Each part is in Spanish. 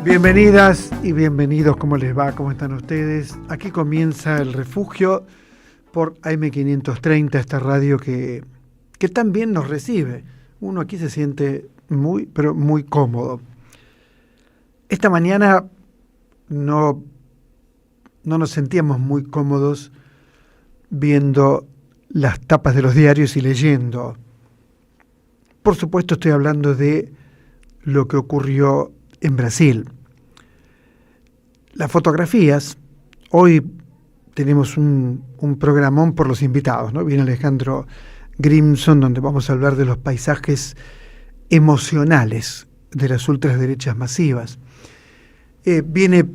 Bienvenidas y bienvenidos, ¿cómo les va? ¿Cómo están ustedes? Aquí comienza El Refugio por AM530, esta radio que tan bien nos recibe. Uno aquí se siente muy, pero muy cómodo. Esta mañana no nos sentíamos muy cómodos viendo las tapas de los diarios y leyendo. Por supuesto estoy hablando de lo que ocurrió en Brasil. Las fotografías, hoy tenemos un programón por los invitados, ¿no? Viene Alejandro Grimson, donde vamos a hablar de los paisajes emocionales de las ultraderechas masivas. Viene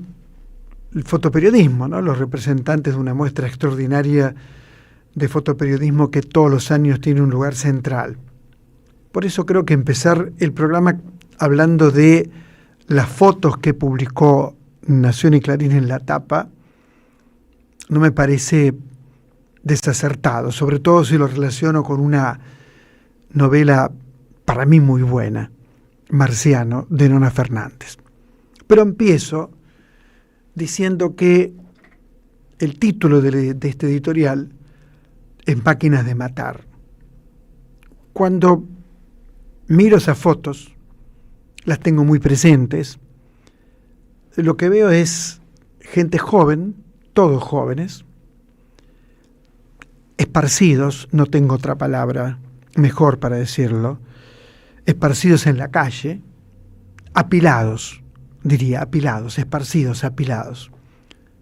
el fotoperiodismo, ¿no? Los representantes de una muestra extraordinaria de fotoperiodismo que todos los años tiene un lugar central. Por eso creo que empezar el programa hablando de las fotos que publicó Nación y Clarín en la tapa no me parece desacertado, sobre todo si lo relaciono con una novela para mí muy buena, Marciano, de Nona Fernández. Pero empiezo diciendo que el título de este editorial es Máquinas de Matar. Cuando miro esas fotos, las tengo muy presentes, lo que veo es gente joven, todos jóvenes, esparcidos, no tengo otra palabra mejor para decirlo, esparcidos en la calle, apilados, diría, apilados, esparcidos, apilados.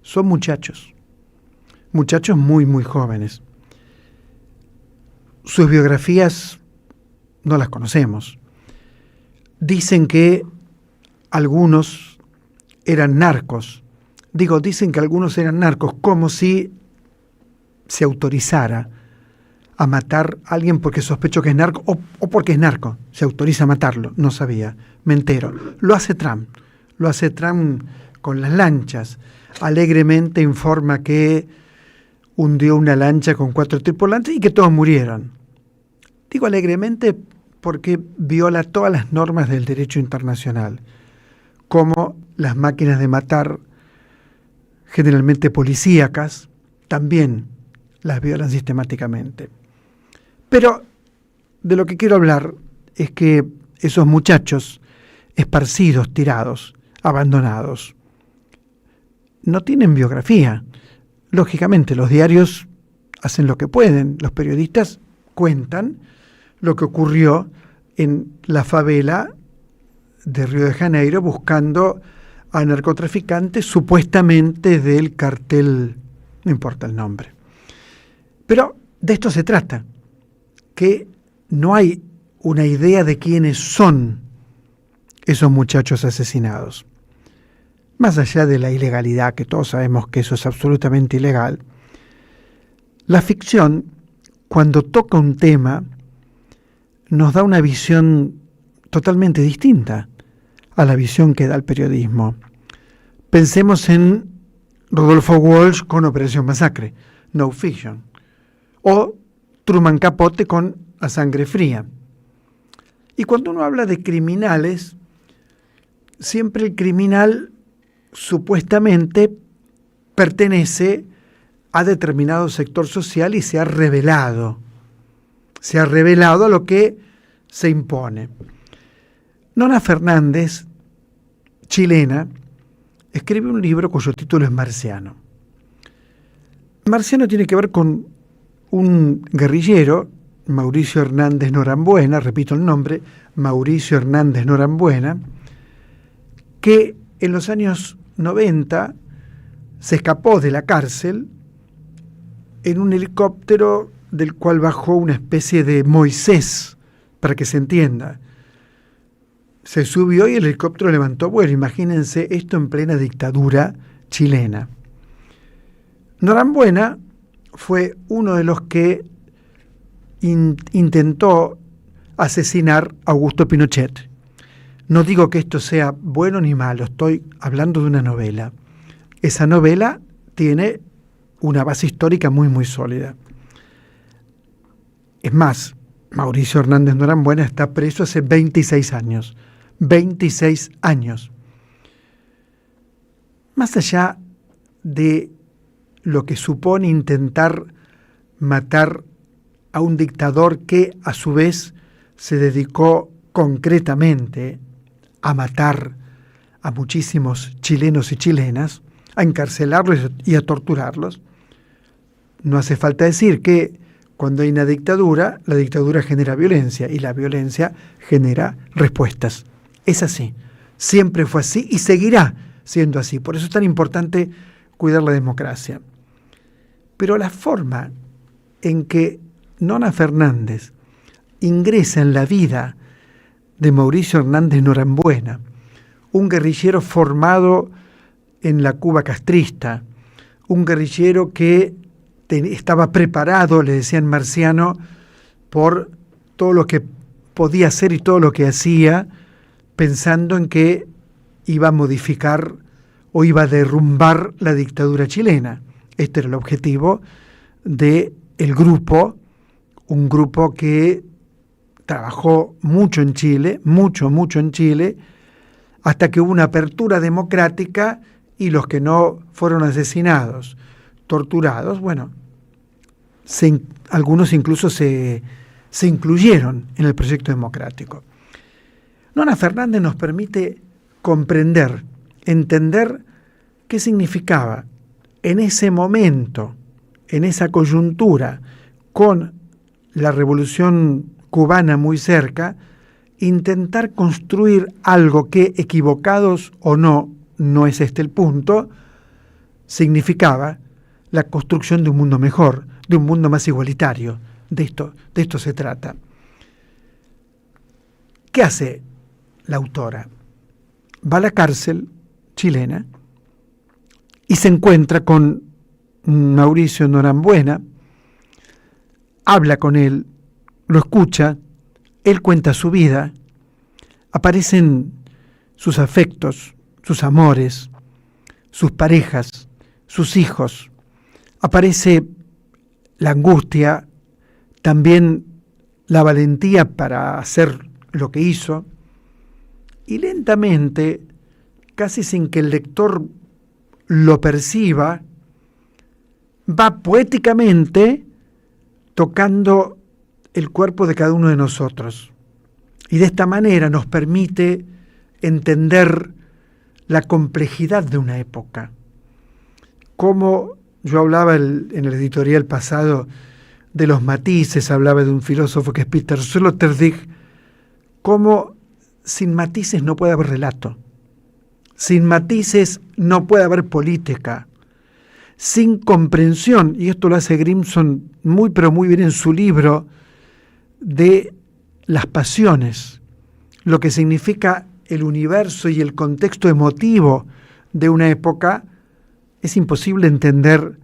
Son muchachos muy, muy jóvenes. Sus biografías no las conocemos. Dicen que algunos eran narcos. Dicen que algunos eran narcos, como si se autorizara a matar a alguien porque sospecho que es narco o porque es narco. Se autoriza a matarlo. No sabía. Me entero. Lo hace Trump con las lanchas. Alegremente informa que hundió una lancha con 4 tripulantes y que todos murieron. Digo alegremente porque viola todas las normas del derecho internacional, como las máquinas de matar, generalmente policíacas, también las violan sistemáticamente. Pero de lo que quiero hablar es que esos muchachos esparcidos, tirados, abandonados, no tienen biografía. Lógicamente, los diarios hacen lo que pueden, los periodistas cuentan lo que ocurrió en la favela de Río de Janeiro buscando a narcotraficantes supuestamente del cartel, no importa el nombre. Pero de esto se trata, que no hay una idea de quiénes son esos muchachos asesinados. Más allá de la ilegalidad, que todos sabemos que eso es absolutamente ilegal, la ficción, cuando toca un tema, nos da una visión totalmente distinta a la visión que da el periodismo. Pensemos en Rodolfo Walsh con Operación Masacre, No Fiction, o Truman Capote con A Sangre Fría. Y cuando uno habla de criminales, siempre el criminal supuestamente pertenece a determinado sector social y se ha revelado a lo que se impone. Nona Fernández, chilena, escribe un libro cuyo título es Marciano. Marciano tiene que ver con un guerrillero, Mauricio Hernández Norambuena, repito el nombre, Mauricio Hernández Norambuena, que en los años 90 se escapó de la cárcel en un helicóptero del cual bajó una especie de Moisés, para que se entienda. Se subió y el helicóptero levantó vuelo. Imagínense esto en plena dictadura chilena. Norambuena fue uno de los que intentó asesinar a Augusto Pinochet. No digo que esto sea bueno ni malo, estoy hablando de una novela. Esa novela tiene una base histórica muy, muy sólida. Es más, Mauricio Hernández Norambuena está preso hace 26 años. 26 años. más allá de lo que supone intentar matar a un dictador que a su vez se dedicó concretamente a matar a muchísimos chilenos y chilenas, a encarcelarlos y a torturarlos, no hace falta decir que cuando hay una dictadura, la dictadura genera violencia y la violencia genera respuestas. Es así, siempre fue así y seguirá siendo así. Por eso es tan importante cuidar la democracia. Pero la forma en que Nona Fernández ingresa en la vida de Mauricio Hernández Norambuena, un guerrillero formado en la Cuba castrista, un guerrillero que estaba preparado, le decían marciano, por todo lo que podía hacer y todo lo que hacía, pensando en que iba a modificar o iba a derrumbar la dictadura chilena. Este era el objetivo del grupo, un grupo que trabajó mucho en Chile, mucho en Chile, hasta que hubo una apertura democrática y los que no fueron asesinados, torturados, bueno, algunos incluso se incluyeron en el proyecto democrático. Nona Fernández nos permite comprender, entender qué significaba en ese momento, en esa coyuntura, con la revolución cubana muy cerca, intentar construir algo que, equivocados o no es este el punto, significaba la construcción de un mundo mejor, de un mundo más igualitario. De esto se trata. ¿Qué hace la autora? Va a la cárcel chilena y se encuentra con Mauricio Norambuena, habla con él, lo escucha, él cuenta su vida, aparecen sus afectos, sus amores, sus parejas, sus hijos, aparece la angustia, también la valentía para hacer lo que hizo, y lentamente, casi sin que el lector lo perciba, va poéticamente tocando el cuerpo de cada uno de nosotros. Y de esta manera nos permite entender la complejidad de una época. Como yo hablaba en el editorial pasado de los matices, hablaba de un filósofo que es Peter Sloterdijk, como sin matices no puede haber relato, sin matices no puede haber política, sin comprensión, y esto lo hace Grimson muy pero muy bien en su libro, de las pasiones, lo que significa el universo y el contexto emotivo de una época, es imposible entender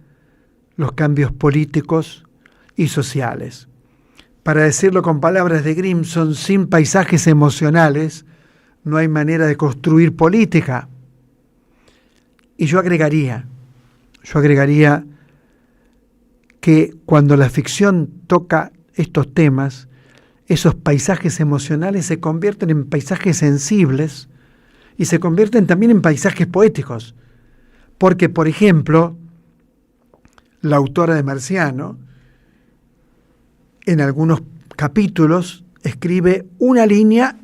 los cambios políticos y sociales. Para decirlo con palabras de Grimson, sin paisajes emocionales no hay manera de construir política. Y yo agregaría que cuando la ficción toca estos temas, esos paisajes emocionales se convierten en paisajes sensibles y se convierten también en paisajes poéticos. Porque, por ejemplo, la autora de Marciano, en algunos capítulos, escribe una línea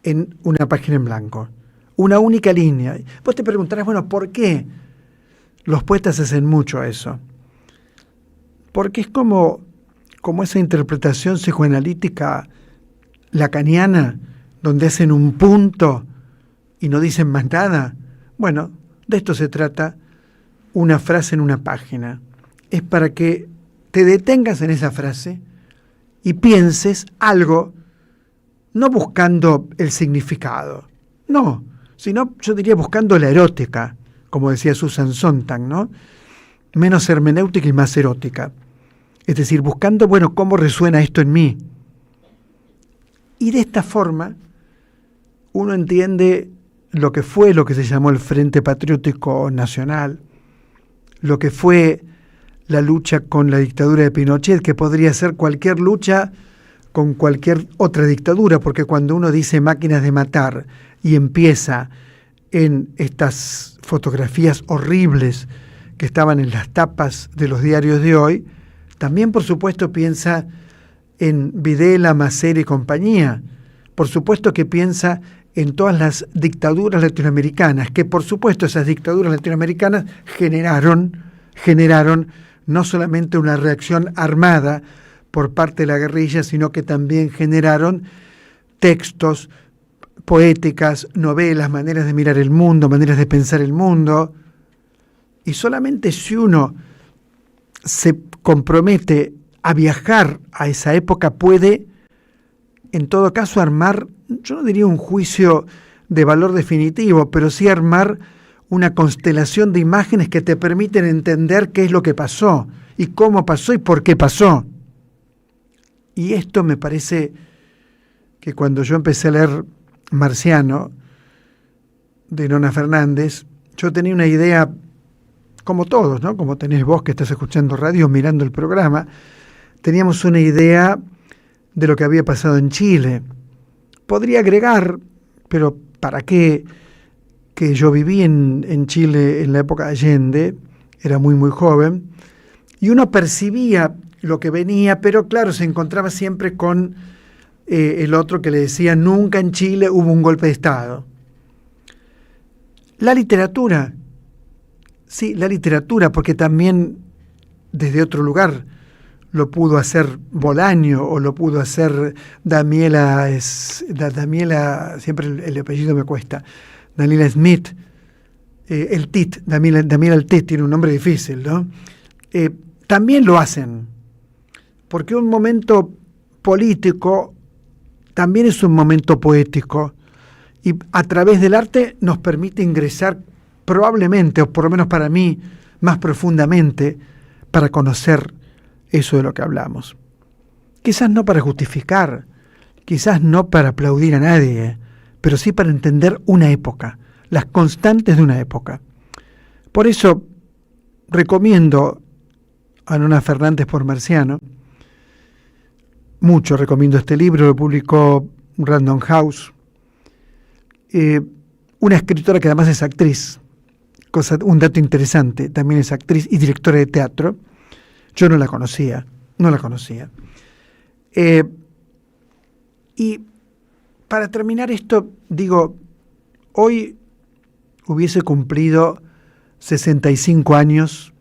en una página en blanco, una única línea. Vos te preguntarás, bueno, ¿por qué los poetas hacen mucho eso? Porque es como esa interpretación psicoanalítica lacaniana, donde hacen un punto y no dicen más nada. Bueno, de esto se trata una frase en una página. Es para que te detengas en esa frase y pienses algo, no buscando el significado, no, sino yo diría buscando la erótica, como decía Susan Sontag, ¿no? Menos hermenéutica y más erótica. Es decir, buscando, bueno, cómo resuena esto en mí. Y de esta forma uno entiende lo que fue lo que se llamó el Frente Patriótico Nacional, lo que fue la lucha con la dictadura de Pinochet, que podría ser cualquier lucha con cualquier otra dictadura, porque cuando uno dice máquinas de matar y empieza en estas fotografías horribles que estaban en las tapas de los diarios de hoy, también por supuesto piensa en Videla, Macera y compañía. Por supuesto que piensa en todas las dictaduras latinoamericanas, que por supuesto esas dictaduras latinoamericanas generaron no solamente una reacción armada por parte de la guerrilla, sino que también generaron textos, poéticas, novelas, maneras de mirar el mundo, maneras de pensar el mundo. Y solamente si uno se compromete a viajar a esa época puede, en todo caso, armar, yo no diría un juicio de valor definitivo, pero sí armar una constelación de imágenes que te permiten entender qué es lo que pasó, y cómo pasó y por qué pasó. Y esto me parece que cuando yo empecé a leer Marciano, de Nona Fernández, yo tenía una idea, como todos, ¿no? Como tenés vos que estás escuchando radio, mirando el programa, teníamos una idea de lo que había pasado en Chile. Podría agregar, pero ¿para qué? Que yo viví en Chile en la época de Allende, era muy muy joven, y uno percibía lo que venía, pero claro, se encontraba siempre con el otro que le decía, nunca en Chile hubo un golpe de Estado. La literatura, sí, la literatura, porque también desde otro lugar lo pudo hacer Bolaño o lo pudo hacer Daniela, siempre el apellido me cuesta, Daniela Smith, el Tit, Daniela el Tit, tiene un nombre difícil, ¿no? También lo hacen, porque un momento político también es un momento poético, y a través del arte nos permite ingresar probablemente, o por lo menos para mí, más profundamente, para conocer eso de lo que hablamos. Quizás no para justificar, quizás no para aplaudir a nadie, pero sí para entender una época, las constantes de una época. Por eso recomiendo a Nona Fernández por Marciano, mucho recomiendo este libro, lo publicó Random House, una escritora que además es actriz, un dato interesante, también es actriz y directora de teatro. Yo no la conocía. Y para terminar esto, digo, hoy hubiese cumplido 65 años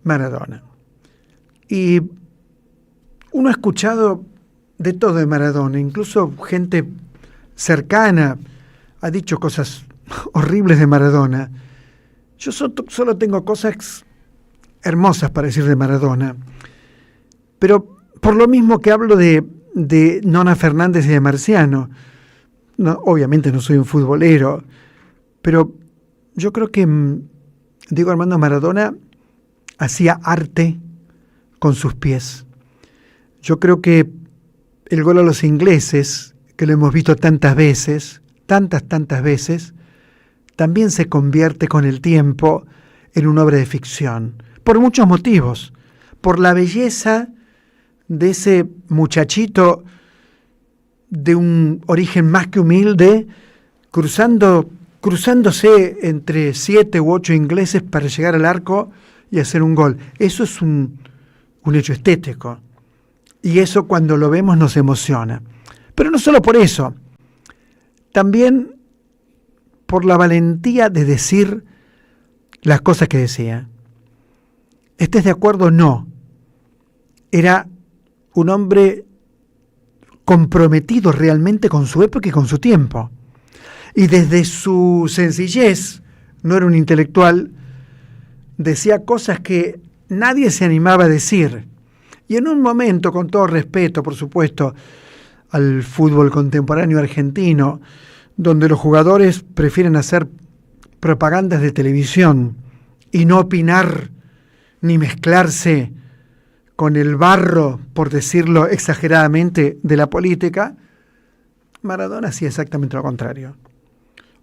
Maradona. Y uno ha escuchado de todo de Maradona, incluso gente cercana ha dicho cosas horribles de Maradona. Yo solo tengo cosas hermosas para decir de Maradona, pero por lo mismo que hablo de Nona Fernández y de Marciano, no, obviamente no soy un futbolero, pero yo creo que Diego Armando Maradona hacía arte con sus pies. Yo creo que el gol a los ingleses, que lo hemos visto tantas veces, también se convierte con el tiempo en una obra de ficción, por muchos motivos, por la belleza de ese muchachito de un origen más que humilde, cruzándose entre 7 u 8 ingleses para llegar al arco y hacer un gol. Eso es un hecho estético, y eso cuando lo vemos nos emociona. Pero no solo por eso, también por la valentía de decir las cosas que decía. ¿Estés de acuerdo o no? Era un hombre comprometido realmente con su época y con su tiempo. Y desde su sencillez, no era un intelectual, decía cosas que nadie se animaba a decir. Y en un momento, con todo respeto, por supuesto, al fútbol contemporáneo argentino, donde los jugadores prefieren hacer propagandas de televisión y no opinar ni mezclarse con el barro, por decirlo exageradamente, de la política, Maradona hacía exactamente lo contrario.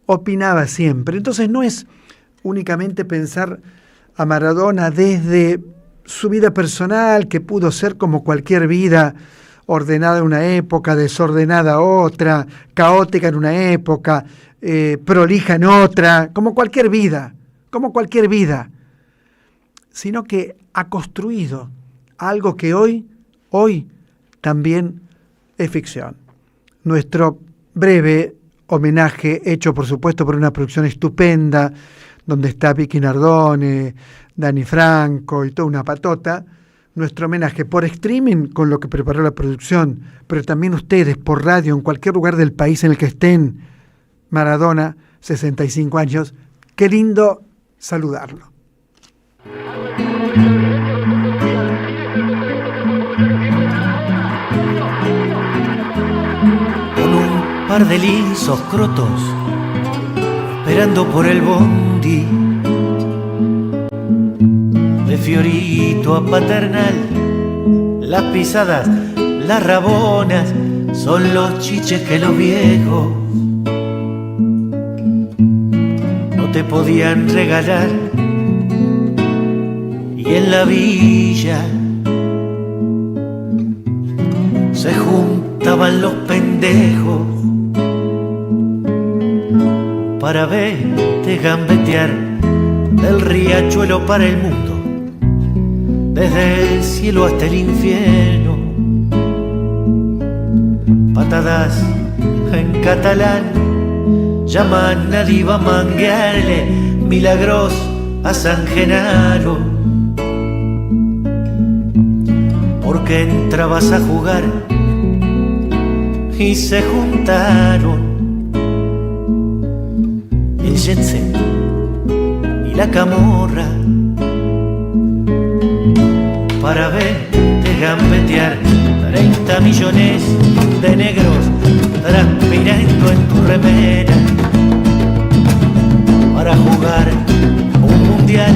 Opinaba siempre. Entonces no es únicamente pensar a Maradona desde su vida personal, que pudo ser como cualquier vida, ordenada en una época, desordenada otra, caótica en una época, prolija en otra, como cualquier vida, sino que ha construido algo que hoy también es ficción. Nuestro breve homenaje, hecho por supuesto por una producción estupenda, donde está Vicky Nardone, Dani Franco y toda una patota, nuestro homenaje por streaming con lo que preparó la producción, pero también ustedes por radio en cualquier lugar del país en el que estén. Maradona, 65 años, qué lindo saludarlo. Con un par de lisos crotos, esperando por el bondi, de Fiorito a Paternal, las pisadas, las rabonas, son los chiches que los viejos no te podían regalar. Y en la villa se juntaban los pendejos para verte gambetear del riachuelo para el mundo, desde el cielo hasta el infierno. Patadas en catalán llaman a diva manguearle milagros a San Genaro, porque entrabas a jugar y se juntaron el jet set y la camorra para verte gambetear 30 millones de negros transpirando en tu remera para jugar un mundial,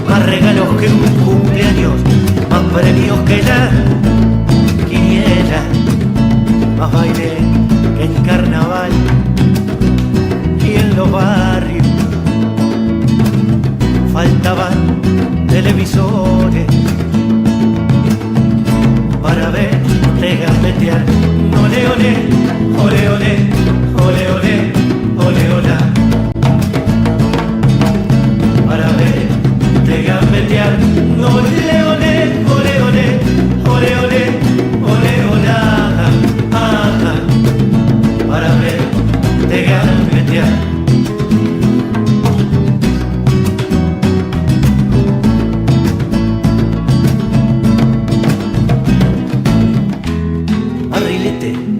más regalos que un cumpleaños, más premios que la quiniela, más baile que en carnaval y en los barrios faltaban televisores para verte gambetear. Ole, ole, ole, ole, ole, ole, ole, ola, para verte gambetear. Ole, ole, ole, ole, ole, ole, ole, ola, para verte gambetear.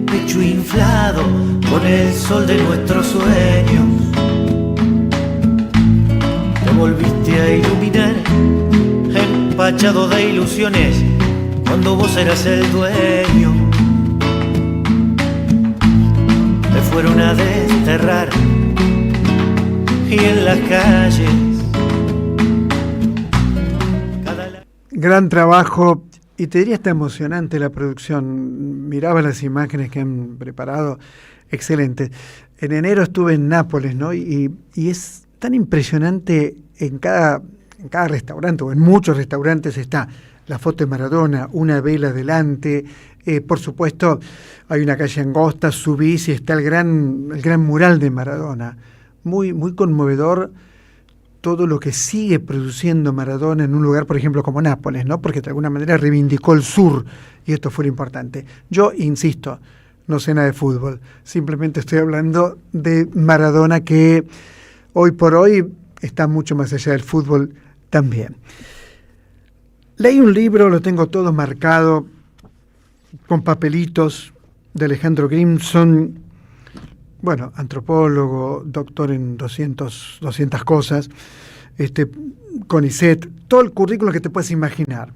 Pecho inflado con el sol de nuestros sueños, te volviste a iluminar, empachado de ilusiones, cuando vos eras el dueño. Te fueron a desterrar y en las calles Gran trabajo. Y te diría, está emocionante la producción. Miraba las imágenes que han preparado, excelente. En enero estuve en Nápoles, ¿no? Y es tan impresionante en cada restaurante, o en muchos restaurantes está la foto de Maradona, una vela delante. Por supuesto, hay una calle angosta, subís y está el gran mural de Maradona. Muy, muy conmovedor todo lo que sigue produciendo Maradona en un lugar, por ejemplo, como Nápoles, ¿no? Porque de alguna manera reivindicó el sur, y esto fue lo importante. Yo, insisto, no sé nada de fútbol, simplemente estoy hablando de Maradona, que hoy por hoy está mucho más allá del fútbol también. Leí un libro, lo tengo todo marcado, con papelitos, de Alejandro Grimson, bueno, antropólogo, doctor en 200 cosas, CONICET, todo el currículo que te puedes imaginar.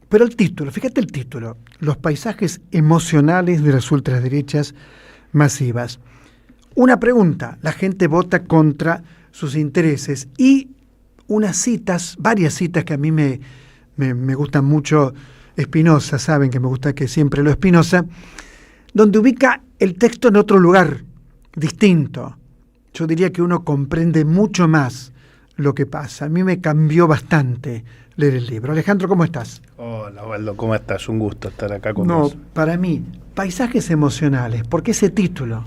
Pero el título, fíjate el título, Los paisajes emocionales de las ultraderechas masivas. Una pregunta, la gente vota contra sus intereses, y unas citas, varias citas que a mí me gustan mucho. Spinoza, saben que me gusta que siempre lo Spinoza, donde ubica el texto en otro lugar distinto. Yo diría que uno comprende mucho más lo que pasa. A mí me cambió bastante leer el libro. Alejandro, ¿cómo estás? Hola, Waldo, ¿cómo estás? Un gusto estar acá con No, vos. para mí, paisajes emocionales. ¿Por qué ese título?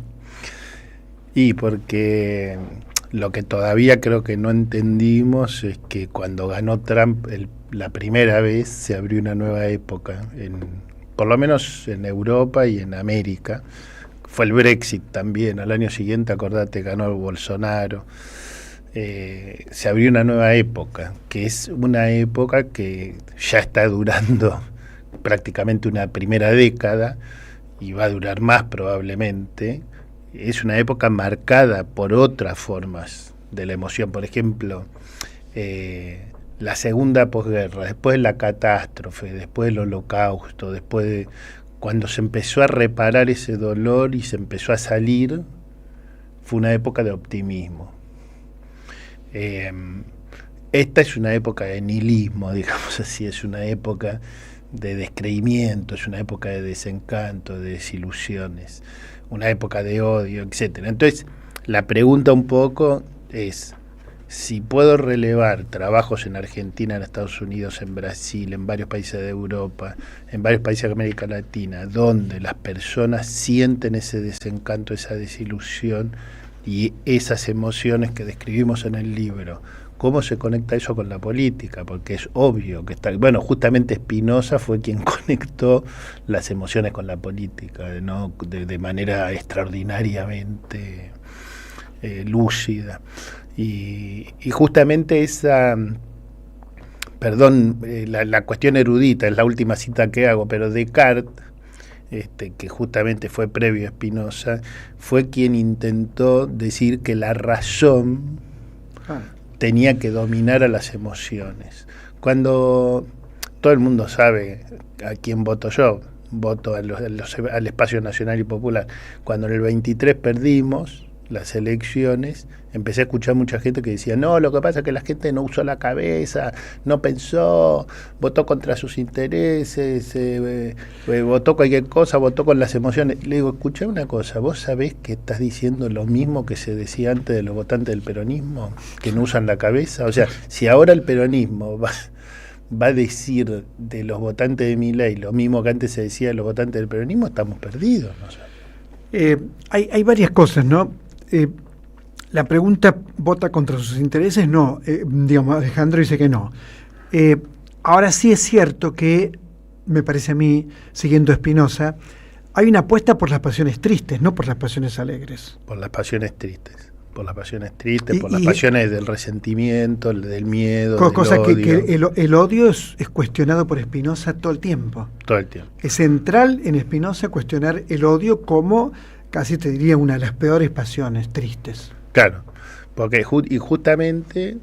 Y porque lo que todavía creo que no entendimos es que cuando ganó Trump la primera vez se abrió una nueva época, por lo menos en Europa y en América. Fue el Brexit también, al año siguiente, acordate, ganó Bolsonaro. Se abrió una nueva época, que es una época que ya está durando prácticamente una primera década y va a durar más probablemente. Es una época marcada por otras formas de la emoción, por ejemplo, la segunda posguerra, después de la catástrofe, después del holocausto, después de cuando se empezó a reparar ese dolor y se empezó a salir, fue una época de optimismo. Esta es una época de nihilismo, digamos así, es una época de descreimiento, es una época de desencanto, de desilusiones, una época de odio, etcétera. Entonces, la pregunta un poco es si puedo relevar trabajos en Argentina, en Estados Unidos, en Brasil, en varios países de Europa, en varios países de América Latina, donde las personas sienten ese desencanto, esa desilusión y esas emociones que describimos en el libro. ¿Cómo se conecta eso con la política? Porque es obvio que está... Bueno, justamente Spinoza fue quien conectó las emociones con la política, ¿no? de manera extraordinariamente lúcida. Y justamente esa... Perdón, la cuestión erudita, es la última cita que hago, pero Descartes, que justamente fue previo a Spinoza, fue quien intentó decir que la razón tenía que dominar a las emociones. Cuando todo el mundo sabe a quién voto yo, voto al Espacio Nacional y Popular. Cuando en el 23 perdimos las elecciones, empecé a escuchar mucha gente que decía, no, lo que pasa es que la gente no usó la cabeza, no pensó, votó contra sus intereses, votó cualquier cosa, votó con las emociones. Le digo, escuché una cosa, ¿vos sabés que estás diciendo lo mismo que se decía antes de los votantes del peronismo, que no usan la cabeza? O sea, si ahora el peronismo va a decir de los votantes de Milei lo mismo que antes se decía de los votantes del peronismo, estamos perdidos, ¿no? Hay varias cosas, ¿no? La pregunta, ¿vota contra sus intereses? No, digamos, Alejandro dice que no. Ahora sí es cierto que, me parece a mí, siguiendo Spinoza, hay una apuesta por las pasiones tristes, no por las pasiones alegres. Por las pasiones tristes, por las pasiones del resentimiento, del miedo, del cosa odio. Que el odio es cuestionado por Spinoza todo el tiempo. Todo el tiempo. Es central en Spinoza cuestionar el odio como, casi te diría, una de las peores pasiones tristes. Claro, porque justamente,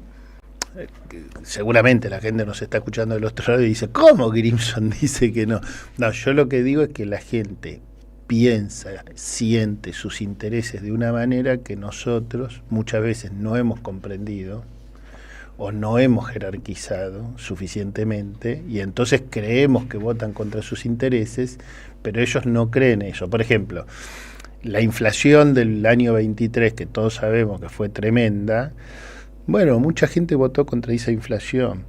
seguramente la gente nos está escuchando del otro lado y dice, ¿cómo Grimson dice que no? No, yo lo que digo es que la gente piensa, siente sus intereses de una manera que nosotros muchas veces no hemos comprendido o no hemos jerarquizado suficientemente y entonces creemos que votan contra sus intereses, pero ellos no creen eso. Por ejemplo, la inflación del año 23, que todos sabemos que fue tremenda, bueno, mucha gente votó contra esa inflación.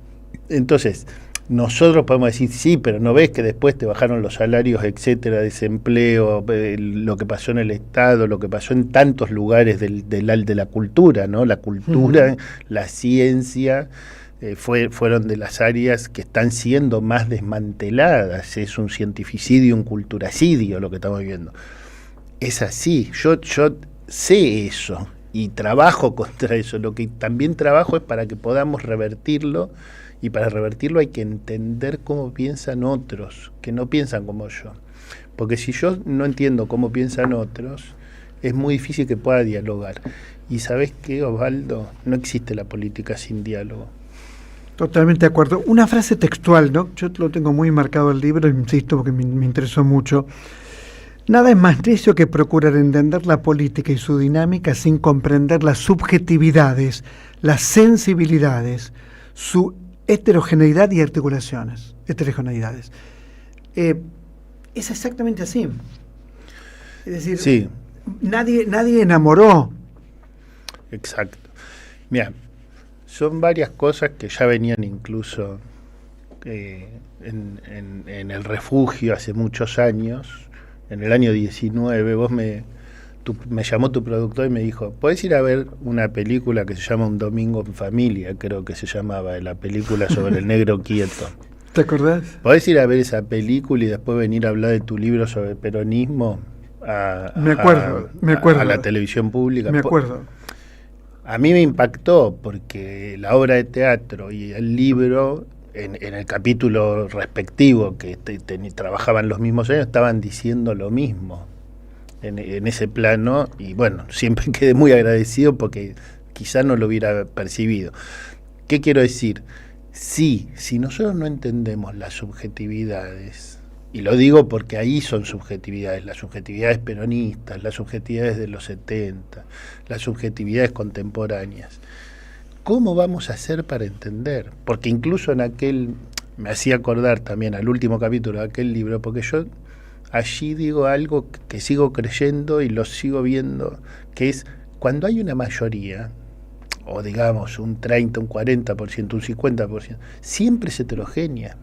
Entonces, nosotros podemos decir, sí, pero no ves que después te bajaron los salarios, etcétera, desempleo, lo que pasó en el Estado, lo que pasó en tantos lugares de la cultura, ¿no? La cultura, la ciencia, fueron de las áreas que están siendo más desmanteladas. Es un cientificidio, un culturacidio lo que estamos viendo. Es así, yo sé eso y trabajo contra eso. Lo que también trabajo es para que podamos revertirlo, y para revertirlo hay que entender cómo piensan otros, que no piensan como yo. Porque si yo no entiendo cómo piensan otros, es muy difícil que pueda dialogar. Y ¿sabés qué, Osvaldo? No existe la política sin diálogo. Totalmente de acuerdo. Una frase textual, ¿no? Yo lo tengo muy marcado el libro, insisto, porque me interesó mucho. Nada es más necio que procurar entender la política y su dinámica sin comprender las subjetividades, las sensibilidades, su heterogeneidad y articulaciones. Heterogeneidades. Es exactamente así. Es decir, sí. Nadie enamoró. Exacto. Mira, Son varias cosas que ya venían incluso en el refugio hace muchos años. En el año 19 me llamó tu productor y me dijo, ¿podés ir a ver una película que se llama Un domingo en familia? Creo que se llamaba, la película sobre el negro quieto. ¿Te acordás? ¿Podés ir a ver esa película y después venir a hablar de tu libro sobre el peronismo Me acuerdo. a la televisión pública? Me acuerdo. A mí me impactó porque la obra de teatro y el libro, en el capítulo respectivo que trabajaban los mismos años, estaban diciendo lo mismo en ese plano, y bueno, siempre quedé muy agradecido porque quizás no lo hubiera percibido. ¿Qué quiero decir? Sí, si nosotros no entendemos las subjetividades, y lo digo porque ahí son subjetividades, las subjetividades peronistas, las subjetividades de los 70, las subjetividades contemporáneas, ¿cómo vamos a hacer para entender? Porque incluso me hacía acordar también al último capítulo de aquel libro, porque yo allí digo algo que sigo creyendo y lo sigo viendo, que es cuando hay una mayoría, o digamos un 30, un 40%, un 50%, siempre es heterogénea.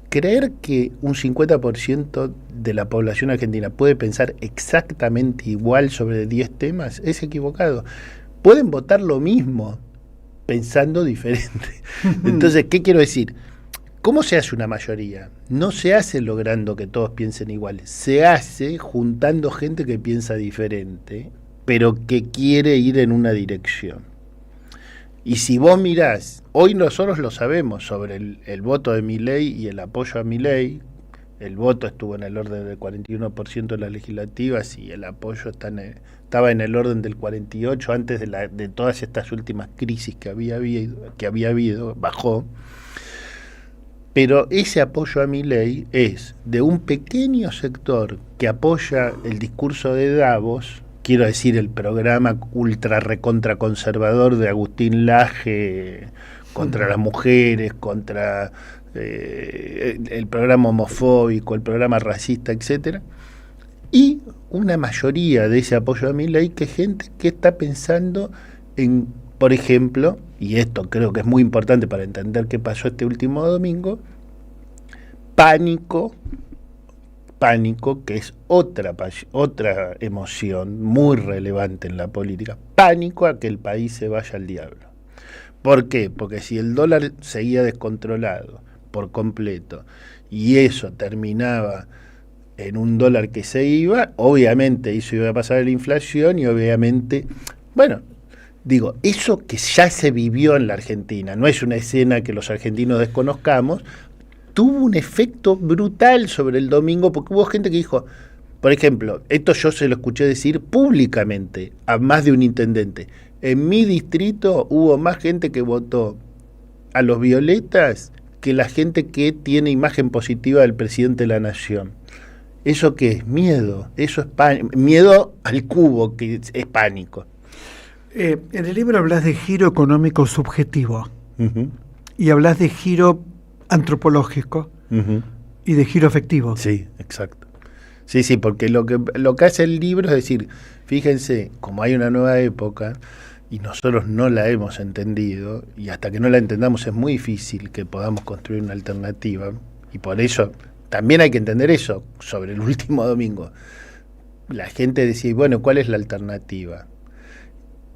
Creer que un 50% de la población argentina puede pensar exactamente igual sobre 10 temas es equivocado. Pueden votar lo mismo pensando diferente. Entonces, ¿qué quiero decir? ¿Cómo se hace una mayoría? No se hace logrando que todos piensen iguales, se hace juntando gente que piensa diferente, pero que quiere ir en una dirección. Y si vos mirás, hoy nosotros lo sabemos sobre el voto de Milei y el apoyo a Milei. El voto estuvo en el orden del 41% de las legislativas y el apoyo estaba en el orden del 48% antes de todas estas últimas crisis que había habido, bajó. Pero ese apoyo a Milei es de un pequeño sector que apoya el discurso de Davos, quiero decir el programa ultra recontra conservador de Agustín Laje contra las mujeres, contra el programa homofóbico, el programa racista, etcétera, y una mayoría de ese apoyo a Milei que es gente que está pensando en, por ejemplo, y esto creo que es muy importante para entender qué pasó este último domingo, pánico, que es otra emoción muy relevante en la política, pánico a que el país se vaya al diablo. ¿Por qué? Porque si el dólar seguía descontrolado por completo y eso terminaba en un dólar que se iba, obviamente eso iba a pasar a la inflación y obviamente, bueno, digo, eso que ya se vivió en la Argentina, no es una escena que los argentinos desconozcamos, tuvo un efecto brutal sobre el domingo, porque hubo gente que dijo, por ejemplo, esto yo se lo escuché decir públicamente a más de un intendente, en mi distrito hubo más gente que votó a los violetas que la gente que tiene imagen positiva del presidente de la nación. ¿Eso qué es? Miedo, eso es miedo al cubo, que es pánico. En el libro hablas de giro económico subjetivo, Uh-huh. y hablas de giro antropológico, Uh-huh. y de giro afectivo. Sí, exacto. Sí, porque lo que hace el libro es decir, fíjense, como hay una nueva época y nosotros no la hemos entendido, y hasta que no la entendamos es muy difícil que podamos construir una alternativa, y por eso también hay que entender eso sobre el último domingo. La gente decía, bueno, ¿cuál es la alternativa?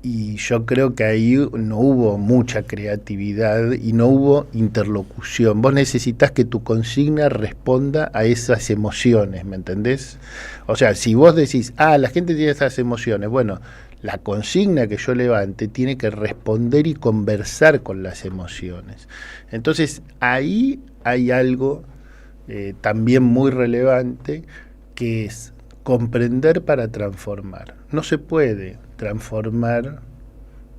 Y yo creo que ahí no hubo mucha creatividad y no hubo interlocución. Vos necesitas que tu consigna responda a esas emociones, ¿me entendés? O sea, si vos decís, la gente tiene esas emociones, bueno, la consigna que yo levante tiene que responder y conversar con las emociones. Entonces, ahí hay algo también muy relevante, que es comprender para transformar. No se puede transformar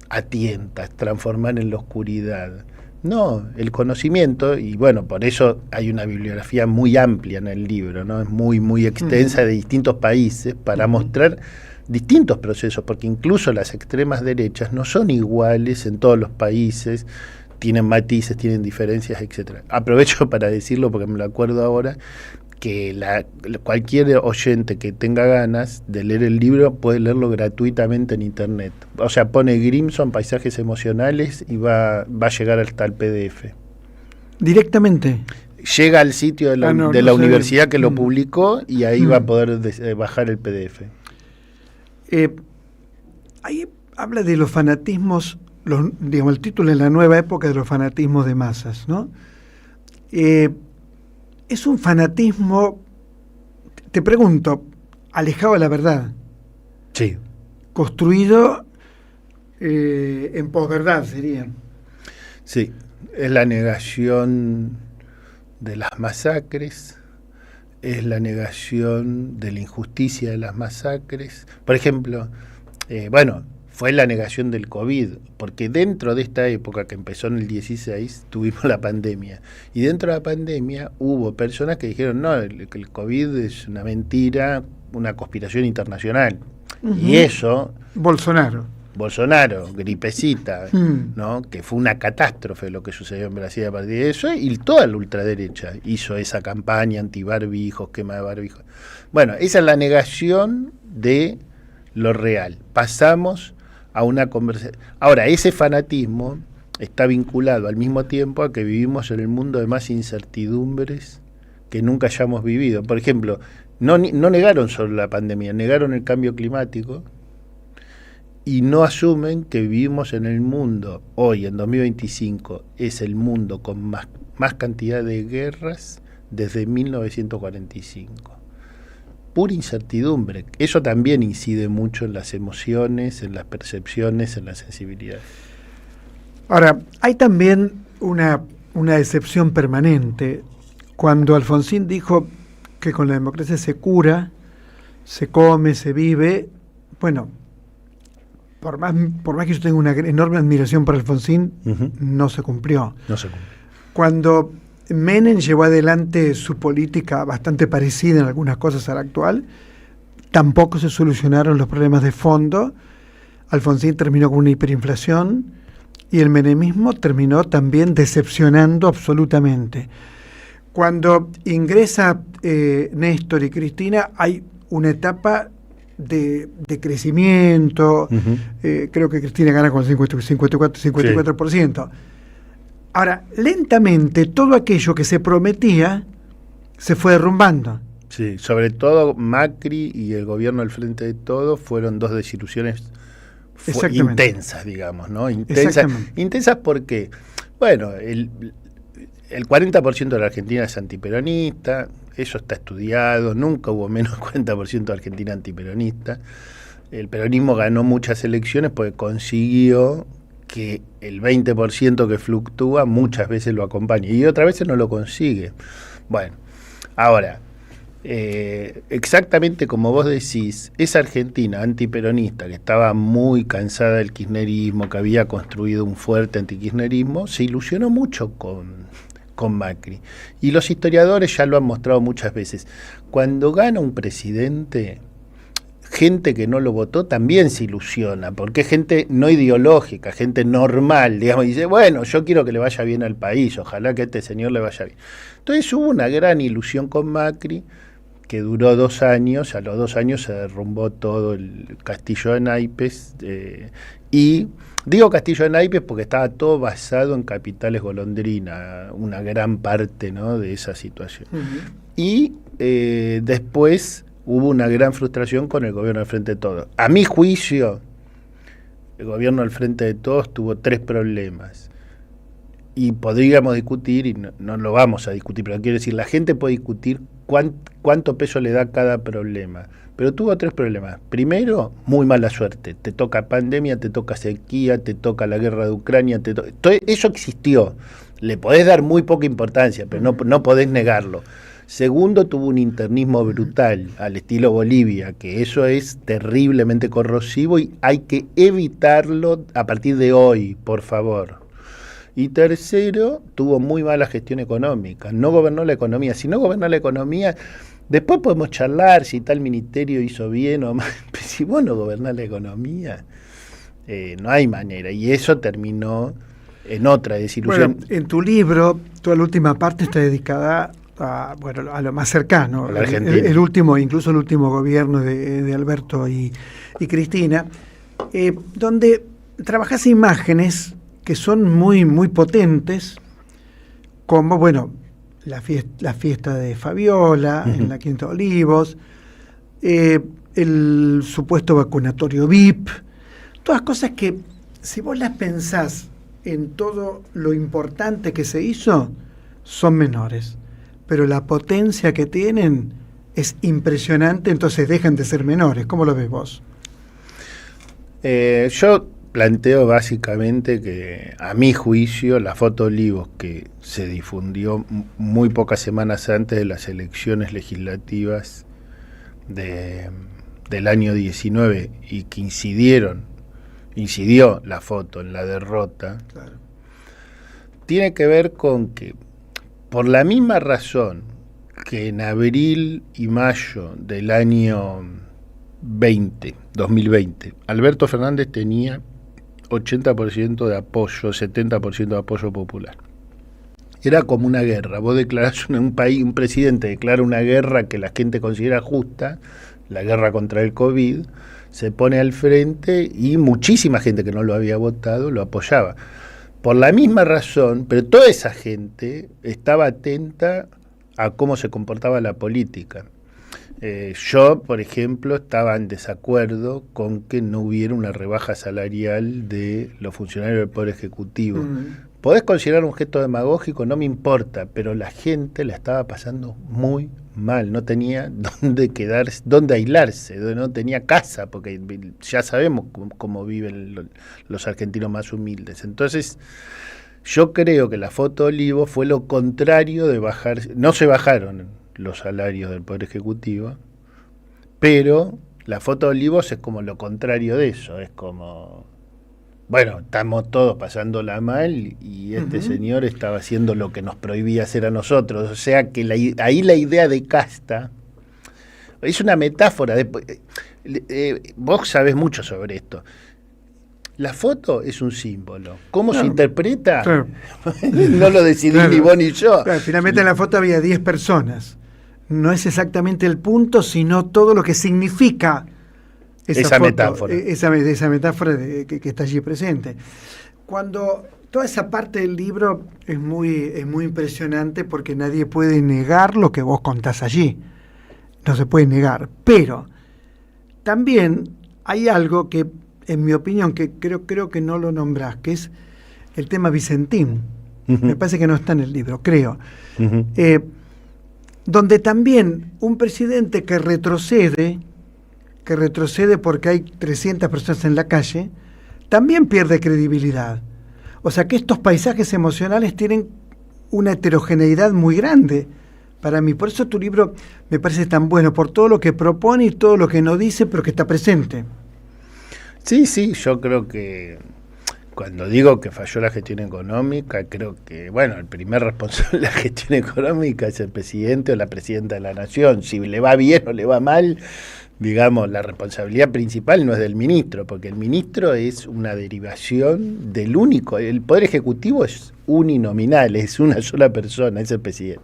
a tientas, transformar en la oscuridad. No, el conocimiento, y bueno, por eso hay una bibliografía muy amplia en el libro, ¿no? Es muy, muy extensa, de distintos países, para mostrar distintos procesos, porque incluso las extremas derechas no son iguales en todos los países, tienen matices, tienen diferencias, etcétera. Aprovecho para decirlo porque me lo acuerdo ahora, que cualquier oyente que tenga ganas de leer el libro puede leerlo gratuitamente en internet. O sea, pone Grimson, paisajes emocionales, y va a llegar hasta el PDF. ¿Directamente? Llega al sitio de la universidad que lo publicó, y ahí va a poder bajar el PDF. Ahí habla de los fanatismos, digamos, el título es La nueva época de los fanatismos de masas, ¿no? Es un fanatismo, te pregunto, alejado de la verdad. Sí. Construido en posverdad, sería. Sí, es la negación de las masacres, es la negación de la injusticia de las masacres. Por ejemplo, fue la negación del COVID, porque dentro de esta época que empezó en el 16 tuvimos la pandemia, y dentro de la pandemia hubo personas que dijeron no, el COVID es una mentira, una conspiración internacional. Y eso... Bolsonaro, gripecita, ¿no? Que fue una catástrofe lo que sucedió en Brasil a partir de eso, y toda la ultraderecha hizo esa campaña anti-barbijos, quema de barbijos. Bueno, esa es la negación de lo real. Pasamos a una conversación. Ahora, ese fanatismo está vinculado al mismo tiempo a que vivimos en el mundo de más incertidumbres que nunca hayamos vivido. Por ejemplo, no negaron solo la pandemia, negaron el cambio climático y no asumen que vivimos en el mundo, hoy en 2025, es el mundo con más cantidad de guerras desde 1945. Pura incertidumbre. Eso también incide mucho en las emociones, en las percepciones, en la sensibilidad. Ahora, hay también una decepción permanente. Cuando Alfonsín dijo que con la democracia se cura, se come, se vive, bueno, por más que yo tenga una enorme admiración por Alfonsín, no se cumplió. No se cumplió. Cuando Menem llevó adelante su política bastante parecida en algunas cosas a la actual, tampoco se solucionaron los problemas de fondo. Alfonsín terminó con una hiperinflación y el menemismo terminó también decepcionando absolutamente. Cuando ingresa Néstor y Cristina, hay una etapa de crecimiento. Creo que Cristina gana con 54%. Sí. Ahora, lentamente, todo aquello que se prometía se fue derrumbando. Sí, sobre todo Macri y el gobierno del Frente de Todos fueron dos desilusiones intensas, digamos, ¿no? Intensas porque, bueno, el 40% de la Argentina es antiperonista, eso está estudiado, nunca hubo menos del 40% de Argentina antiperonista. El peronismo ganó muchas elecciones porque consiguió que el 20% que fluctúa muchas veces lo acompañe y otras veces no lo consigue. Bueno, ahora, exactamente como vos decís, esa Argentina antiperonista que estaba muy cansada del kirchnerismo, que había construido un fuerte antikirchnerismo, se ilusionó mucho con Macri. Y los historiadores ya lo han mostrado muchas veces. Cuando gana un presidente, gente que no lo votó también se ilusiona, porque es gente no ideológica, gente normal, digamos, y dice, bueno, yo quiero que le vaya bien al país, ojalá que a este señor le vaya bien. Entonces hubo una gran ilusión con Macri, que duró 2 años, a los 2 años se derrumbó todo el castillo de naipes, y digo castillo de naipes porque estaba todo basado en capitales golondrina, una gran parte, ¿no?, de esa situación. Y después hubo una gran frustración con el gobierno del Frente de Todos. A mi juicio, el gobierno del Frente de Todos tuvo 3 problemas. Y podríamos discutir, y no lo vamos a discutir, pero quiero decir, la gente puede discutir cuánto peso le da cada problema. Pero tuvo 3 problemas. Primero, muy mala suerte. Te toca pandemia, te toca sequía, te toca la guerra de Ucrania. Eso existió. Le podés dar muy poca importancia, pero no podés negarlo. Segundo, tuvo un internismo brutal al estilo Bolivia, que eso es terriblemente corrosivo y hay que evitarlo a partir de hoy, por favor. Y tercero, tuvo muy mala gestión económica, no gobernó la economía. Si no gobernó la economía, después podemos charlar si tal ministerio hizo bien o mal, pero si vos no gobernás la economía, no hay manera. Y eso terminó en otra desilusión. Bueno, en tu libro, toda la última parte está dedicada bueno, a lo más cercano, A la Argentina. el último, incluso el último gobierno de Alberto y Cristina, donde trabajás imágenes que son muy, muy potentes, como, bueno, la fiesta de Fabiola, en la Quinta de Olivos, el supuesto vacunatorio VIP, todas cosas que, si vos las pensás en todo lo importante que se hizo, son menores. Pero la potencia que tienen es impresionante, entonces dejan de ser menores. ¿Cómo lo ves vos? Yo planteo básicamente que, a mi juicio, la foto Olivos, que se difundió muy pocas semanas antes de las elecciones legislativas del año 19 y que incidió la foto en la derrota, Claro. tiene que ver con que, por la misma razón que en abril y mayo del año 2020, Alberto Fernández tenía 80% de apoyo, 70% de apoyo popular. Era como una guerra. Vos declarás un presidente declara una guerra que la gente considera justa, la guerra contra el COVID, se pone al frente y muchísima gente que no lo había votado lo apoyaba. Por la misma razón, pero toda esa gente estaba atenta a cómo se comportaba la política. Yo, por ejemplo, estaba en desacuerdo con que no hubiera una rebaja salarial de los funcionarios del Poder Ejecutivo. Podés considerar un gesto demagógico, no me importa, pero la gente la estaba pasando muy mal, no tenía dónde quedarse, dónde aislarse, no tenía casa, porque ya sabemos cómo viven los argentinos más humildes. Entonces, yo creo que la foto Olivo fue lo contrario de bajar, no se bajaron los salarios del Poder Ejecutivo, pero la foto Olivos es como lo contrario de eso, es como, bueno, estamos todos pasándola mal y este señor estaba haciendo lo que nos prohibía hacer a nosotros, o sea que ahí la idea de casta es una metáfora, vos sabés mucho sobre esto. La foto es un símbolo. ¿Cómo se interpreta? Claro. No lo decidí ni vos ni yo. Claro, finalmente en la foto había 10 personas. No es exactamente el punto, sino todo lo que significa esa foto, metáfora. Esa metáfora que está allí presente. Cuando toda esa parte del libro es muy impresionante porque nadie puede negar lo que vos contás allí. No se puede negar. Pero también hay algo que, en mi opinión, que creo que no lo nombrás, que es el tema Vicentín. Me parece que no está en el libro, creo. Donde también un presidente que retrocede porque hay 300 personas en la calle, también pierde credibilidad. O sea que estos paisajes emocionales tienen una heterogeneidad muy grande para mí. Por eso tu libro me parece tan bueno, por todo lo que propone y todo lo que no dice, pero que está presente. Sí, yo creo que cuando digo que falló la gestión económica, creo que, bueno, el primer responsable de la gestión económica es el presidente o la presidenta de la nación. Si le va bien o le va mal, digamos, la responsabilidad principal no es del ministro, porque el ministro es una derivación del único. El Poder Ejecutivo es uninominal, es una sola persona, es el presidente.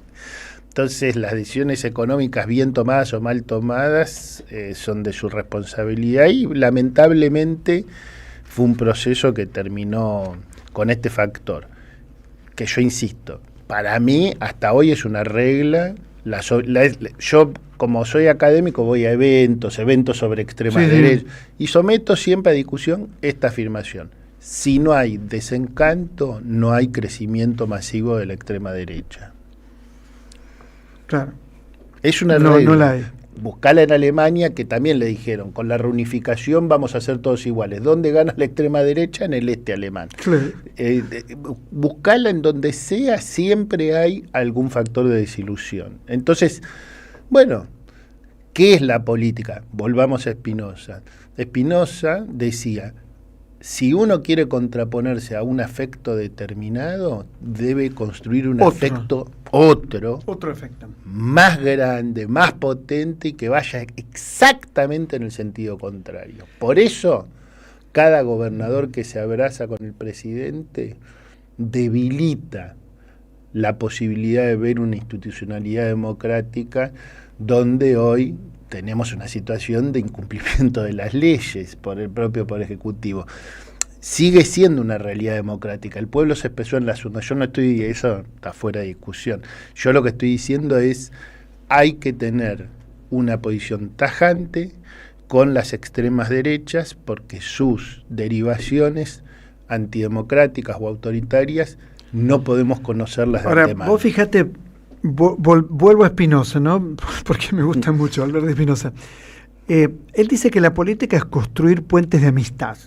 Entonces, las decisiones económicas bien tomadas o mal tomadas son de su responsabilidad y, lamentablemente, fue un proceso que terminó con este factor, que yo insisto, para mí hasta hoy es una regla. Yo, como soy académico, voy a eventos sobre extrema derecha y someto siempre a discusión esta afirmación. Si no hay desencanto, no hay crecimiento masivo de la extrema derecha. Claro. Es una regla. No la hay. Buscala en Alemania, que también le dijeron, con la reunificación vamos a ser todos iguales. ¿Dónde gana la extrema derecha? En el este alemán. Claro. Buscala en donde sea, siempre hay algún factor de desilusión. Entonces, bueno, ¿qué es la política? Volvamos a Spinoza. Spinoza decía, si uno quiere contraponerse a un afecto determinado, debe construir un afecto otro efecto más grande, más potente y que vaya exactamente en el sentido contrario. Por eso, cada gobernador que se abraza con el presidente debilita la posibilidad de ver una institucionalidad democrática donde hoy tenemos una situación de incumplimiento de las leyes por el propio Poder Ejecutivo. Sigue siendo una realidad democrática. El pueblo se expresó en las urnas. Yo no estoy, eso está fuera de discusión. Yo lo que estoy diciendo es, hay que tener una posición tajante con las extremas derechas, porque sus derivaciones antidemocráticas o autoritarias no podemos conocerlas de Ahora, antemano. vos fíjate, vuelvo a Spinoza, ¿no? Porque me gusta mucho hablar de Spinoza. Él dice que la política es construir puentes de amistad.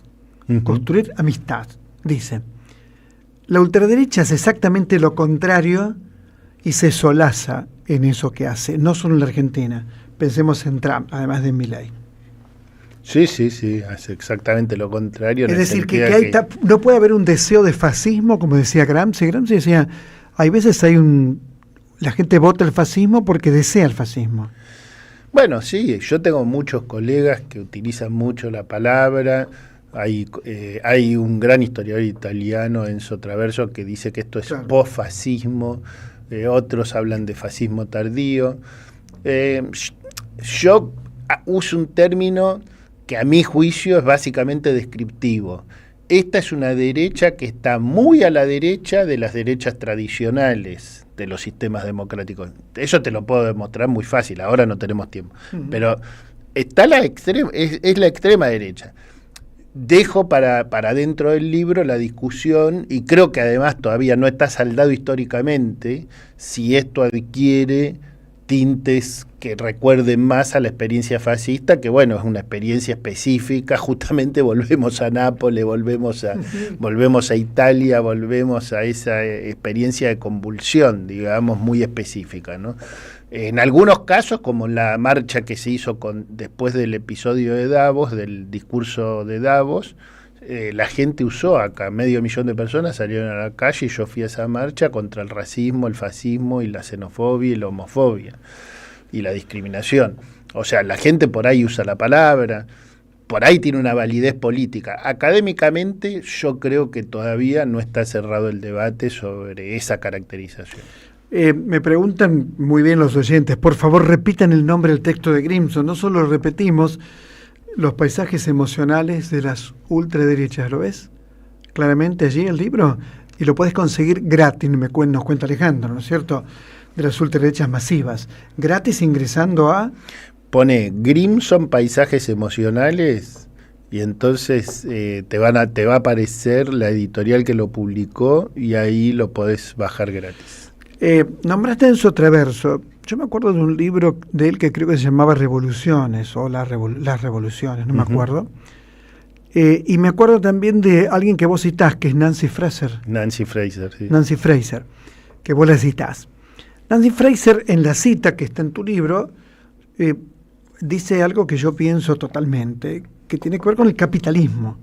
Construir amistad, dice. La ultraderecha es exactamente lo contrario y se solaza en eso que hace, no solo en la Argentina. Pensemos en Trump, además de Milei. Sí, hace exactamente lo contrario. Es decir, que no puede haber un deseo de fascismo, como decía Gramsci. Gramsci decía, hay veces la gente vota el fascismo porque desea el fascismo. Bueno, sí, yo tengo muchos colegas que utilizan mucho la palabra. Hay un gran historiador italiano, Enzo Traverso, que dice que esto es posfascismo. Otros hablan de fascismo tardío. Yo uso un término que a mi juicio es básicamente descriptivo. Esta es una derecha que está muy a la derecha de las derechas tradicionales de los sistemas democráticos. Eso te lo puedo demostrar muy fácil, ahora no tenemos tiempo. Pero está es la extrema derecha. Dejo para dentro del libro la discusión, y creo que además todavía no está saldado históricamente, si esto adquiere tintes que recuerden más a la experiencia fascista, que bueno, es una experiencia específica. Justamente volvemos a Nápoles, volvemos a Italia, volvemos a esa experiencia de convulsión, digamos, muy específica, ¿no? En algunos casos, como la marcha que se hizo después del episodio de Davos, del discurso de Davos, la gente usó acá, 500.000 de personas salieron a la calle y yo fui a esa marcha contra el racismo, el fascismo y la xenofobia y la homofobia y la discriminación. O sea, la gente por ahí usa la palabra, por ahí tiene una validez política. Académicamente yo creo que todavía no está cerrado el debate sobre esa caracterización. Me preguntan muy bien los oyentes, por favor repitan el nombre del texto de Grimson. No solo repetimos los paisajes emocionales de las ultraderechas, ¿lo ves? Claramente allí el libro, y lo puedes conseguir gratis, nos cuenta Alejandro, ¿no es cierto? De las ultraderechas masivas, gratis ingresando a... Pone Grimson Paisajes Emocionales y entonces te va a aparecer la editorial que lo publicó y ahí lo podés bajar gratis. Nombraste Enzo Traverso. Yo me acuerdo de un libro de él que creo que se llamaba Revoluciones o Las Revoluciones, no me acuerdo. Y me acuerdo también de alguien que vos citás, que es Nancy Fraser. Nancy Fraser, sí. Nancy Fraser, que vos la citás. Nancy Fraser, en la cita que está en tu libro, dice algo que yo pienso totalmente, que tiene que ver con el capitalismo.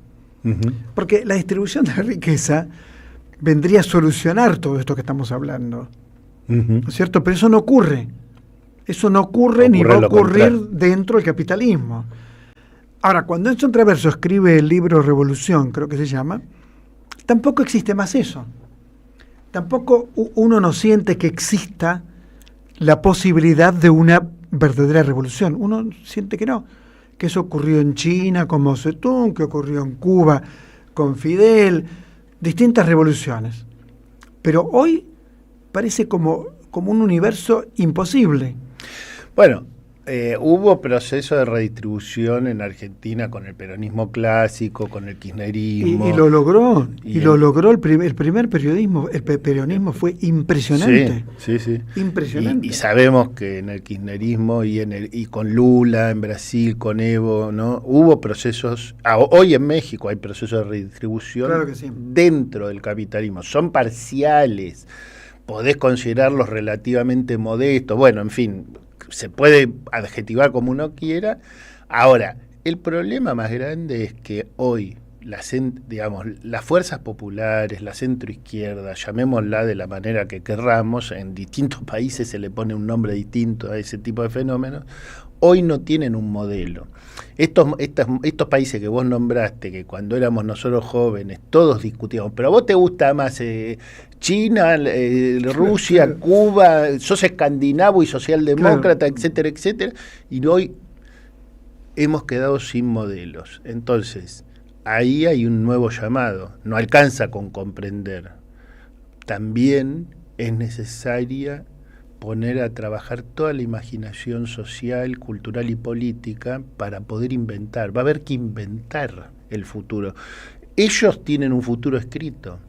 Porque la distribución de la riqueza vendría a solucionar todo esto que estamos hablando. ¿No es cierto? Pero eso no ocurre. Eso no ocurre ni va a ocurrir dentro del capitalismo. Ahora, cuando Enzo Traverso escribe el libro Revolución, creo que se llama, tampoco existe más eso. Tampoco uno no siente que exista la posibilidad de una verdadera revolución. Uno siente que no, que eso ocurrió en China con Mao Zedong, que ocurrió en Cuba con Fidel, distintas revoluciones. Pero hoy parece como un universo imposible. Bueno, hubo proceso de redistribución en Argentina con el peronismo clásico, con el kirchnerismo. Y lo logró, lo logró el primer periodismo. El peronismo fue impresionante. Sí. Impresionante. Y sabemos que en el kirchnerismo y con Lula en Brasil, con Evo, ¿no? Hubo procesos. Hoy en México hay procesos de redistribución, claro que sí, dentro del capitalismo. Son parciales. Podés considerarlos relativamente modestos. Bueno, en fin, se puede adjetivar como uno quiera. Ahora, el problema más grande es que hoy las fuerzas populares, la centroizquierda, llamémosla de la manera que querramos, en distintos países se le pone un nombre distinto a ese tipo de fenómenos, hoy no tienen un modelo. Estos países que vos nombraste, que cuando éramos nosotros jóvenes, todos discutíamos, pero a vos te gusta más China, Rusia, Cuba, sos escandinavo y socialdemócrata, etcétera, etcétera, y hoy hemos quedado sin modelos. Entonces, ahí hay un nuevo llamado, no alcanza con comprender. También es necesaria poner a trabajar toda la imaginación social, cultural y política para poder inventar. Va a haber que inventar el futuro. Ellos tienen un futuro escrito.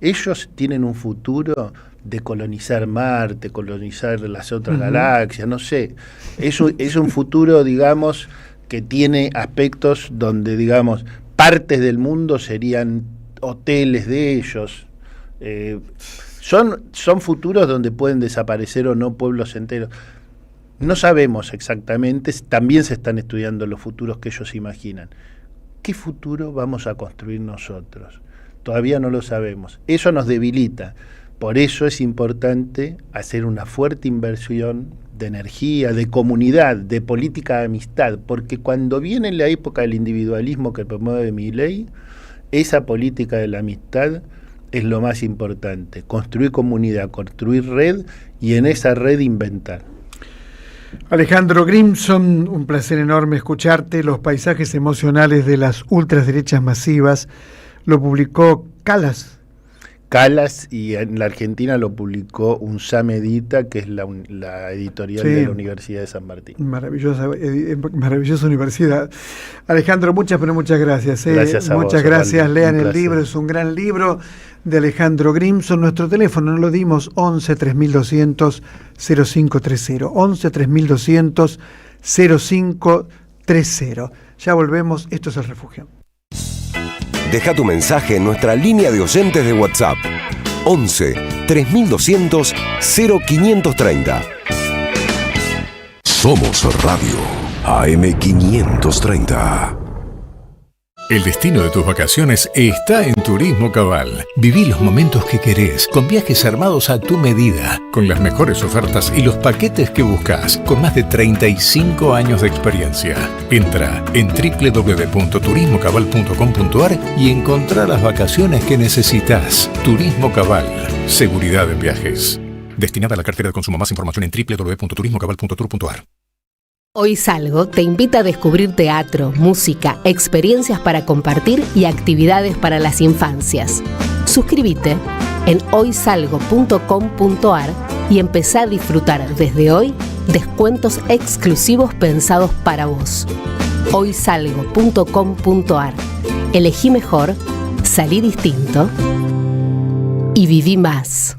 Ellos tienen un futuro de colonizar Marte, colonizar las otras galaxias, no sé. Eso es un futuro, digamos, que tiene aspectos donde, digamos, partes del mundo serían hoteles de ellos. Son futuros donde pueden desaparecer o no pueblos enteros. No sabemos exactamente, también se están estudiando los futuros que ellos imaginan. ¿Qué futuro vamos a construir nosotros? Todavía no lo sabemos. Eso nos debilita. Por eso es importante hacer una fuerte inversión de energía, de comunidad, de política de amistad, porque cuando viene la época del individualismo que promueve Milei, esa política de la amistad es lo más importante, construir comunidad, construir red y en esa red inventar. Alejandro Grimson, un placer enorme escucharte. Los paisajes emocionales de las ultraderechas masivas lo publicó Calas. Y en la Argentina lo publicó UNSAM Edita, que es la editorial de la Universidad de San Martín. Maravillosa universidad. Alejandro, muchas gracias. Gracias a muchas vos, gracias. Osvaldo. Lean el libro, es un gran libro de Alejandro Grimson. Nuestro teléfono no lo dimos, 11 3200 0530. 11 3200 0530. Ya volvemos, esto es El Refugio. Deja tu mensaje en nuestra línea de oyentes de WhatsApp 11 3200 0530. Somos Radio AM530. El destino de tus vacaciones está en Turismo Cabal. Viví los momentos que querés, con viajes armados a tu medida, con las mejores ofertas y los paquetes que buscas, con más de 35 años de experiencia. Entra en www.turismocabal.com.ar y encontrá las vacaciones que necesitas. Turismo Cabal. Seguridad en viajes. Destinada a la cartera de consumo. Más información en www.turismocabal.tour.ar. Hoy Salgo te invita a descubrir teatro, música, experiencias para compartir y actividades para las infancias. Suscríbete en hoysalgo.com.ar y empezá a disfrutar desde hoy descuentos exclusivos pensados para vos. hoysalgo.com.ar. Elegí mejor, salí distinto y viví más.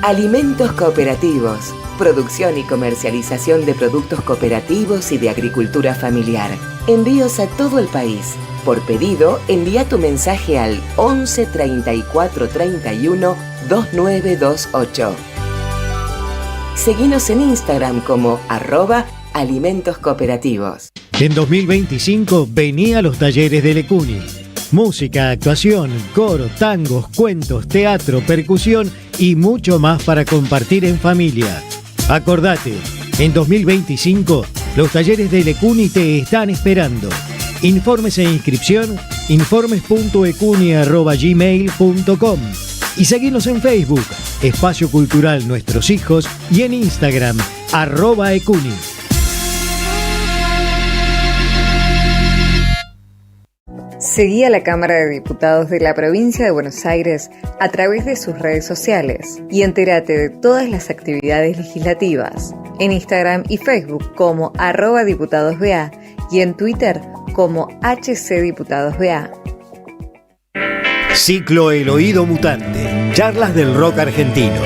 Alimentos cooperativos. Producción y comercialización de productos cooperativos y de agricultura familiar. Envíos a todo el país. Por pedido, envía tu mensaje al 11 34 31 2928. Seguinos en Instagram como @alimentoscooperativos. En 2025 vení a los talleres de Lecuni. Música, actuación, coro, tangos, cuentos, teatro, percusión y mucho más para compartir en familia. Acordate, en 2025 los talleres de Lecuni te están esperando. Informes e inscripción, informes.ecuni@gmail.com y seguinos en Facebook, Espacio Cultural Nuestros Hijos, y en Instagram, @ecuni. Seguí a la Cámara de Diputados de la Provincia de Buenos Aires a través de sus redes sociales y entérate de todas las actividades legislativas en Instagram y Facebook como @diputadosBA y en Twitter como HCDiputadosBA. Ciclo El Oído Mutante. Charlas del rock argentino.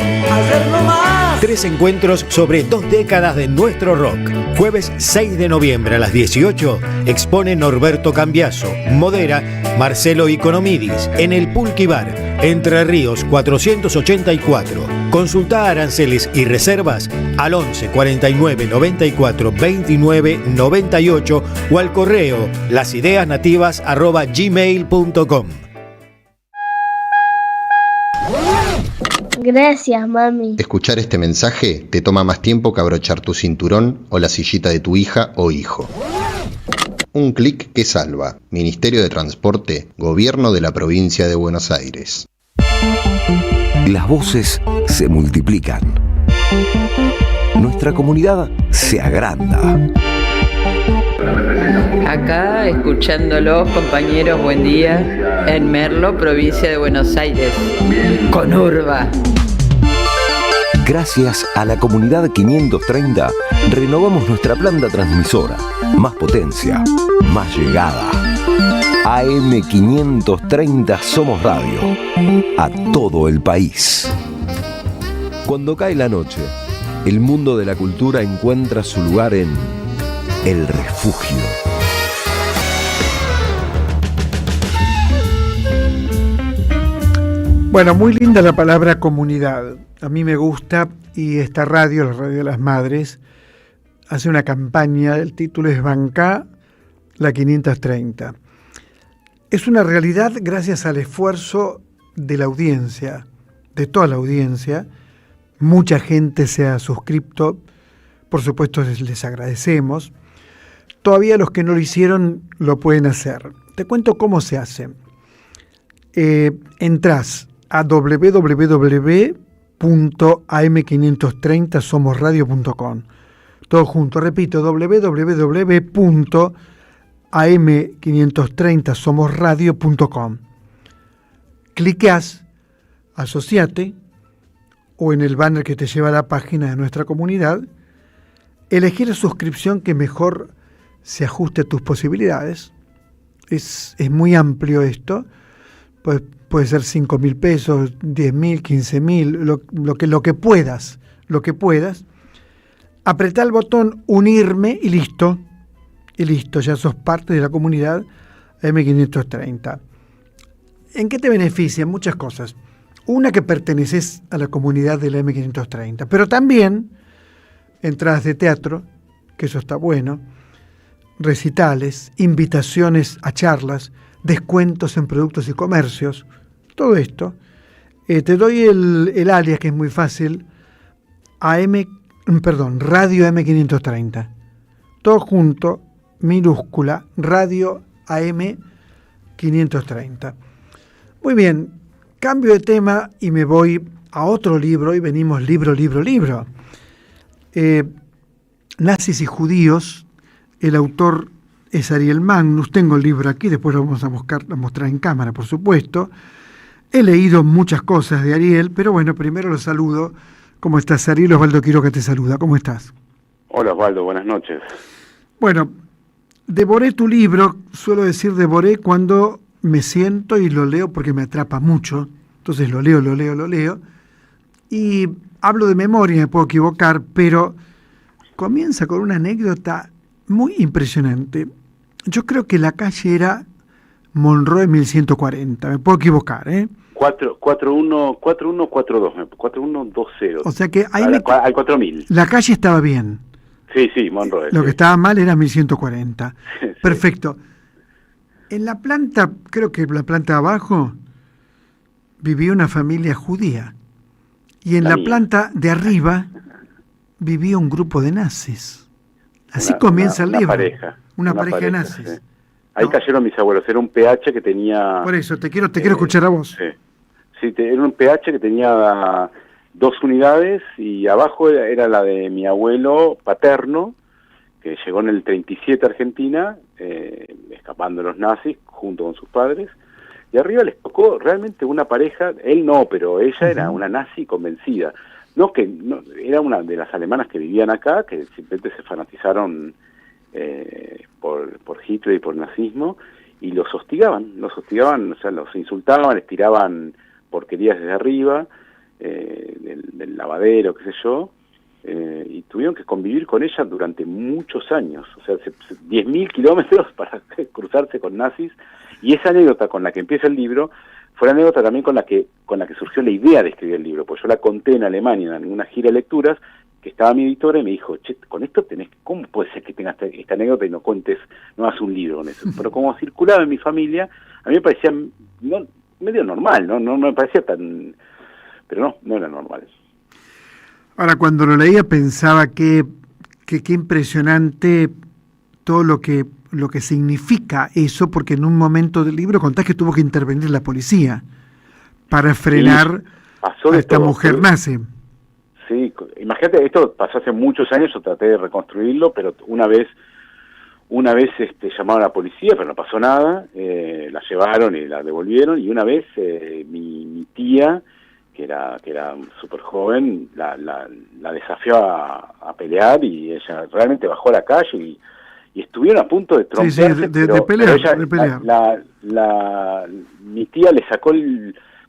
3 encuentros sobre 2 décadas de nuestro rock. Jueves 6 de noviembre a las 18 expone Norberto Cambiaso. Modera Marcelo Economidis en el Pulqui Bar, Entre Ríos 484. Consulta aranceles y reservas al 11 49 94 29 98 o al correo lasideasnativas@gmail.com. Gracias, mami. Escuchar este mensaje te toma más tiempo que abrochar tu cinturón o la sillita de tu hija o hijo. Un clic que salva. Ministerio de Transporte, Gobierno de la Provincia de Buenos Aires. Las voces se multiplican. Nuestra comunidad se agranda. Acá, escuchándolos, compañeros, buen día, en Merlo, provincia de Buenos Aires, con Urba. Gracias a la comunidad 530, renovamos nuestra planta transmisora. Más potencia, más llegada. AM530 Somos Radio. A todo el país. Cuando cae la noche, el mundo de la cultura encuentra su lugar en El Refugio. Bueno, muy linda la palabra comunidad. A mí me gusta, y esta radio, la Radio de las Madres, hace una campaña, el título es Bancá la 530. Es una realidad gracias al esfuerzo de la audiencia, de toda la audiencia. Mucha gente se ha suscrito, por supuesto les agradecemos. Todavía los que no lo hicieron lo pueden hacer. Te cuento cómo se hace. Entrás a www.am530somosradio.com. Todo junto, repito, www.am530somosradio.com. Clicás, asociate, o en el banner que te lleva a la página de nuestra comunidad, elegir la suscripción que mejor se ajuste a tus posibilidades. Es muy amplio esto. Pues puede ser 5.000 pesos, 10.000, 15.000, lo que puedas. Apretá el botón unirme y listo. Ya sos parte de la comunidad M530. ¿En qué te beneficia? Muchas cosas. Una, que perteneces a la comunidad de la M530, pero también entradas de teatro, que eso está bueno, recitales, invitaciones a charlas, descuentos en productos y comercios, todo esto. Te doy el alias, que es muy fácil, Radio AM530. Todo junto, minúscula, Radio AM530. Muy bien, cambio de tema y me voy a otro libro, y venimos libro. Nazis y judíos, el autor es Ariel Magnus. Tengo el libro aquí, después lo vamos a mostrar en cámara, por supuesto. He leído muchas cosas de Ariel, pero bueno, primero lo saludo. ¿Cómo estás, Ariel? Osvaldo Quiroga te saluda. ¿Cómo estás? Hola, Osvaldo, buenas noches. Bueno, devoré tu libro. Suelo decir devoré cuando me siento y lo leo porque me atrapa mucho. Entonces lo leo. Y hablo de memoria, me puedo equivocar, pero comienza con una anécdota muy impresionante. Yo creo que la calle era Monroe 1140, me puedo equivocar, 4142, 4120. O sea que al 4000. La calle estaba bien. Sí, Monroe. Lo que estaba mal era 1140. Sí. Perfecto. En la planta, creo que la planta de abajo, vivía una familia judía. Y en la planta de arriba vivía un grupo de nazis. Así comienza el libro. Una pareja de nazis. Sí. Ahí cayeron mis abuelos. Era un PH que tenía... Por eso, te quiero escuchar a vos. Sí, era un PH que tenía 2 unidades, y abajo era la de mi abuelo paterno, que llegó en el 37 a Argentina, escapando de los nazis, junto con sus padres. Y arriba les tocó realmente una pareja, él no, pero ella era una nazi convencida. No, era una de las alemanas que vivían acá, que simplemente se fanatizaron por Hitler y por el nazismo, y los hostigaban, o sea, los insultaban, les tiraban porquerías desde arriba, del lavadero, qué sé yo, y tuvieron que convivir con ella durante muchos años, o sea, 10.000 kilómetros para cruzarse con nazis. Y esa anécdota con la que empieza el libro fue la anécdota también con la que surgió la idea de escribir el libro, pues yo la conté en Alemania en una gira de lecturas, que estaba mi editora y me dijo, che, con esto ¿cómo puede ser que tengas esta anécdota y no hagas un libro con eso? Pero como circulaba en mi familia, a mí me parecía medio normal, no me parecía tan... pero no eran normales. Ahora, cuando lo leía pensaba que qué impresionante todo lo que significa eso, porque en un momento del libro contás que tuvo que intervenir la policía para frenar a esta mujer nazi. Sí, imagínate, esto pasó hace muchos años, yo traté de reconstruirlo, pero una vez llamaron a la policía, pero no pasó nada, la llevaron y la devolvieron, y una vez mi tía, que era súper joven, la desafió a pelear, y ella realmente bajó a la calle y estuvieron a punto de trompearse, de pelear. Mi tía le sacó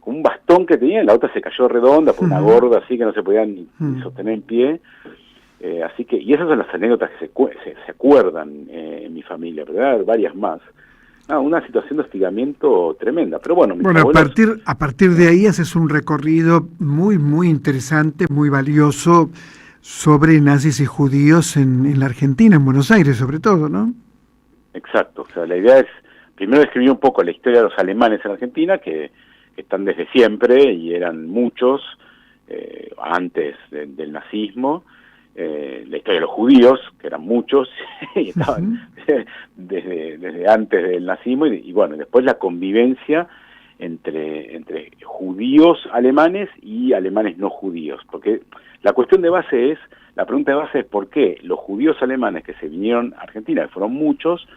un bastón que tenía, y la otra se cayó redonda por una gorda así que no se podía ni sostener en pie. Así que, y esas son las anécdotas que se acuerdan en mi familia, pero hay varias más. Una situación de hostigamiento tremenda, pero bueno. A partir de ahí haces un recorrido muy, muy interesante, muy valioso sobre nazis y judíos en la Argentina, en Buenos Aires sobre todo, ¿no? Exacto, o sea, la idea es primero describir un poco la historia de los alemanes en Argentina, que están desde siempre y eran muchos antes del nazismo. La historia de los judíos, que eran muchos, y estaban desde antes del nazismo, y bueno, después la convivencia entre judíos alemanes y alemanes no judíos, porque la pregunta de base es por qué los judíos alemanes que se vinieron a Argentina, que fueron muchos,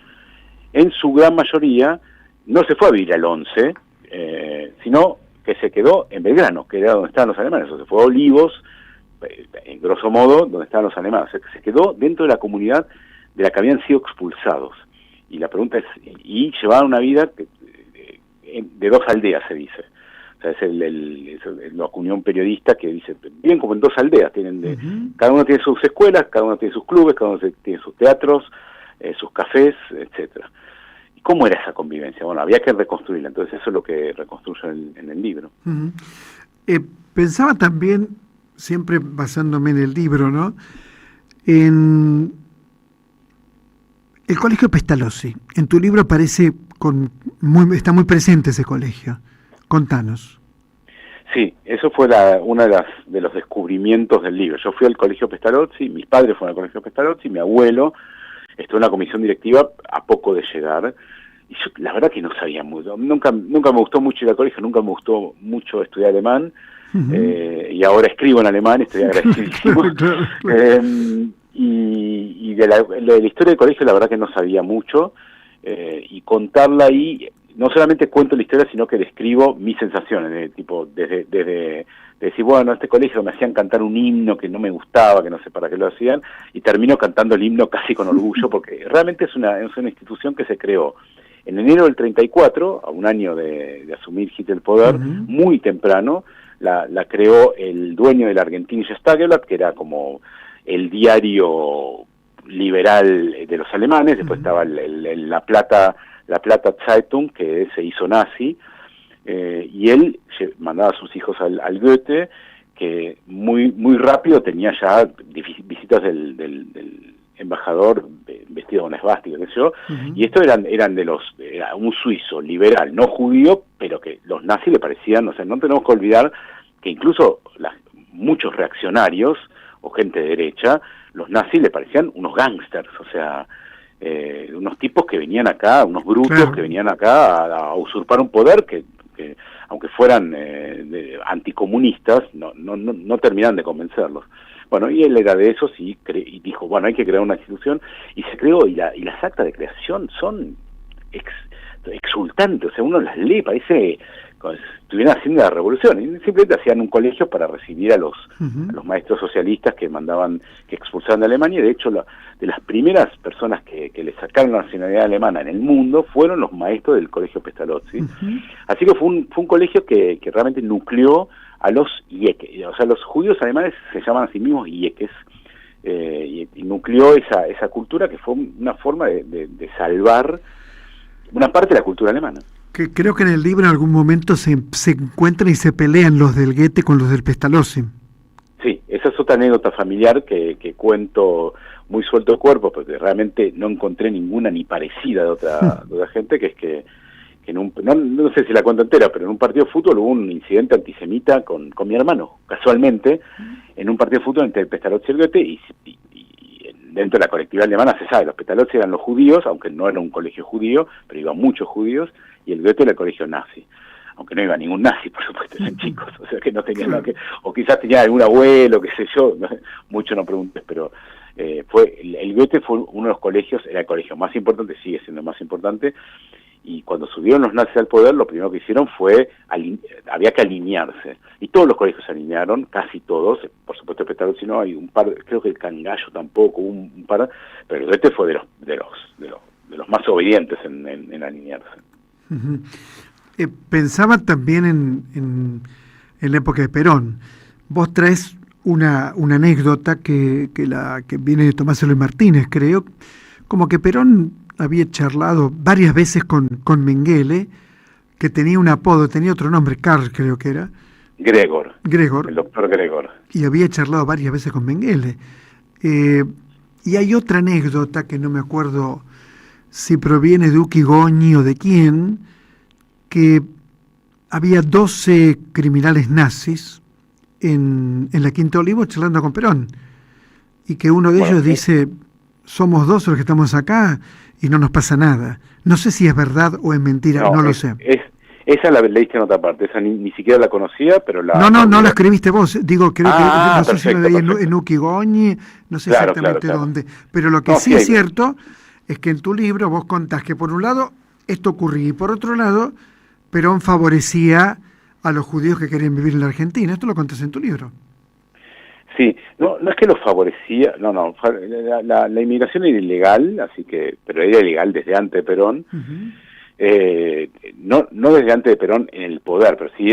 en su gran mayoría no se fue a vivir al 11, sino que se quedó en Belgrano, que era donde estaban los alemanes, o se fue a Olivos, en grosso modo, donde estaban los alemanes. O sea, se quedó dentro de la comunidad de la que habían sido expulsados. Y la pregunta es, y llevaban una vida de dos aldeas, se dice. O sea, es la opinión periodista que dice, viven como en dos aldeas, cada uno tiene sus escuelas, cada uno tiene sus clubes, cada uno tiene sus teatros, sus cafés, etcétera. ¿Y cómo era esa convivencia? Bueno, había que reconstruirla, entonces eso es lo que reconstruyo en el libro. Pensaba también, siempre basándome en el libro, ¿no?, en el Colegio Pestalozzi. En tu libro aparece está muy presente ese colegio. Contanos. Sí, eso fue uno de los descubrimientos del libro. Yo fui al Colegio Pestalozzi, mis padres fueron al Colegio Pestalozzi, mi abuelo estuvo en la comisión directiva a poco de llegar, y yo la verdad que no sabía mucho. Nunca me gustó mucho ir al colegio, nunca me gustó mucho estudiar alemán, y ahora escribo en alemán, estoy agradecidísimo. Y de la historia del colegio la verdad que no sabía mucho, y contarla ahí, no solamente cuento la historia, sino que describo mis sensaciones, desde decir, bueno, este colegio me hacían cantar un himno que no me gustaba, que no sé para qué lo hacían, y termino cantando el himno casi con orgullo, porque realmente es una institución que se creó en enero del 34, a un año de asumir Hitler el poder, muy temprano. La creó el dueño del Argentinisches Tageblatt, que era como el diario liberal de los alemanes. Después estaba la Plata Zeitung, que se hizo nazi, y él mandaba a sus hijos al Goethe, que muy rápido tenía ya visitas del embajador vestido con esvástica, qué sé yo, y esto era un suizo liberal, no judío, pero que los nazis le parecían, o sea, no tenemos que olvidar que incluso muchos reaccionarios o gente de derecha, los nazis le parecían unos gángsters, o sea, unos tipos que venían acá, unos brutos que venían acá a usurpar un poder que aunque fueran anticomunistas, no terminaban de convencerlos. Bueno, y él era de esos y dijo, bueno, hay que crear una institución, y se creó, y las actas de creación son exultantes, o sea, uno las lee, parece como si estuvieran haciendo la revolución, y simplemente hacían un colegio para recibir a los maestros socialistas que expulsaban de Alemania, y de hecho de las primeras personas que le sacaron la nacionalidad alemana en el mundo fueron los maestros del Colegio Pestalozzi. Así que fue un colegio que realmente nucleó a los Yekes, o sea, los judíos alemanes se llaman a sí mismos Yekes, y nucleó esa cultura, que fue una forma de salvar una parte de la cultura alemana. Que creo que en el libro en algún momento se encuentran y se pelean los del Goethe con los del Pestalozzi. Sí, esa es otra anécdota familiar que cuento muy suelto de cuerpo, porque realmente no encontré ninguna ni parecida de otra gente, que es que que no sé si la cuento entera, pero en un partido de fútbol hubo un incidente antisemita con mi hermano, casualmente, en un partido de fútbol entre el Pestalozzi y el Goethe, y dentro de la colectividad alemana se sabe, los Pestalozzi eran los judíos, aunque no era un colegio judío, pero iban muchos judíos, y el Goethe era el colegio nazi. Aunque no iba ningún nazi, por supuesto, eran chicos, o sea que no tenían nada que... O quizás tenía algún abuelo, qué sé yo, mucho no preguntes, pero el Goethe fue uno de los colegios, era el colegio más importante, sigue siendo el más importante, y cuando subieron los nazis al poder, lo primero que hicieron fue, había que alinearse, y todos los colegios se alinearon, casi todos, por supuesto el Pestalozzi no, hay un par, creo que el Cangallo tampoco, un par, pero el Goethe fue de los más obedientes en alinearse. Uh-huh. Pensaba también en la época de Perón. Vos traes una anécdota que viene de Tomás Eloy Martínez, creo, como que Perón había charlado varias veces con Mengele, que tenía un apodo, tenía otro nombre, Karl creo que era. Gregor, el doctor Gregor. Y había charlado varias veces con Mengele. Y hay otra anécdota que no me acuerdo si proviene de Uki Goñi o de quién, que había 12 criminales nazis en la Quinta Olivo charlando con Perón, y que uno de ellos dice, somos 12 los que estamos acá y no nos pasa nada. No sé si es verdad o es mentira, no lo sé. Esa la leíste en otra parte, esa ni siquiera la conocía, pero No la escribiste vos, digo, creo que no sé si me veía en Uki Goñi, no sé exactamente dónde, pero lo que sí es cierto es que en tu libro vos contás que por un lado esto ocurría y por otro lado Perón favorecía a los judíos que querían vivir en la Argentina. Esto lo contás en tu libro. Sí, no es que los favorecía, la inmigración era ilegal, así que, pero era ilegal desde antes de Perón, no desde antes de Perón en el poder, pero sí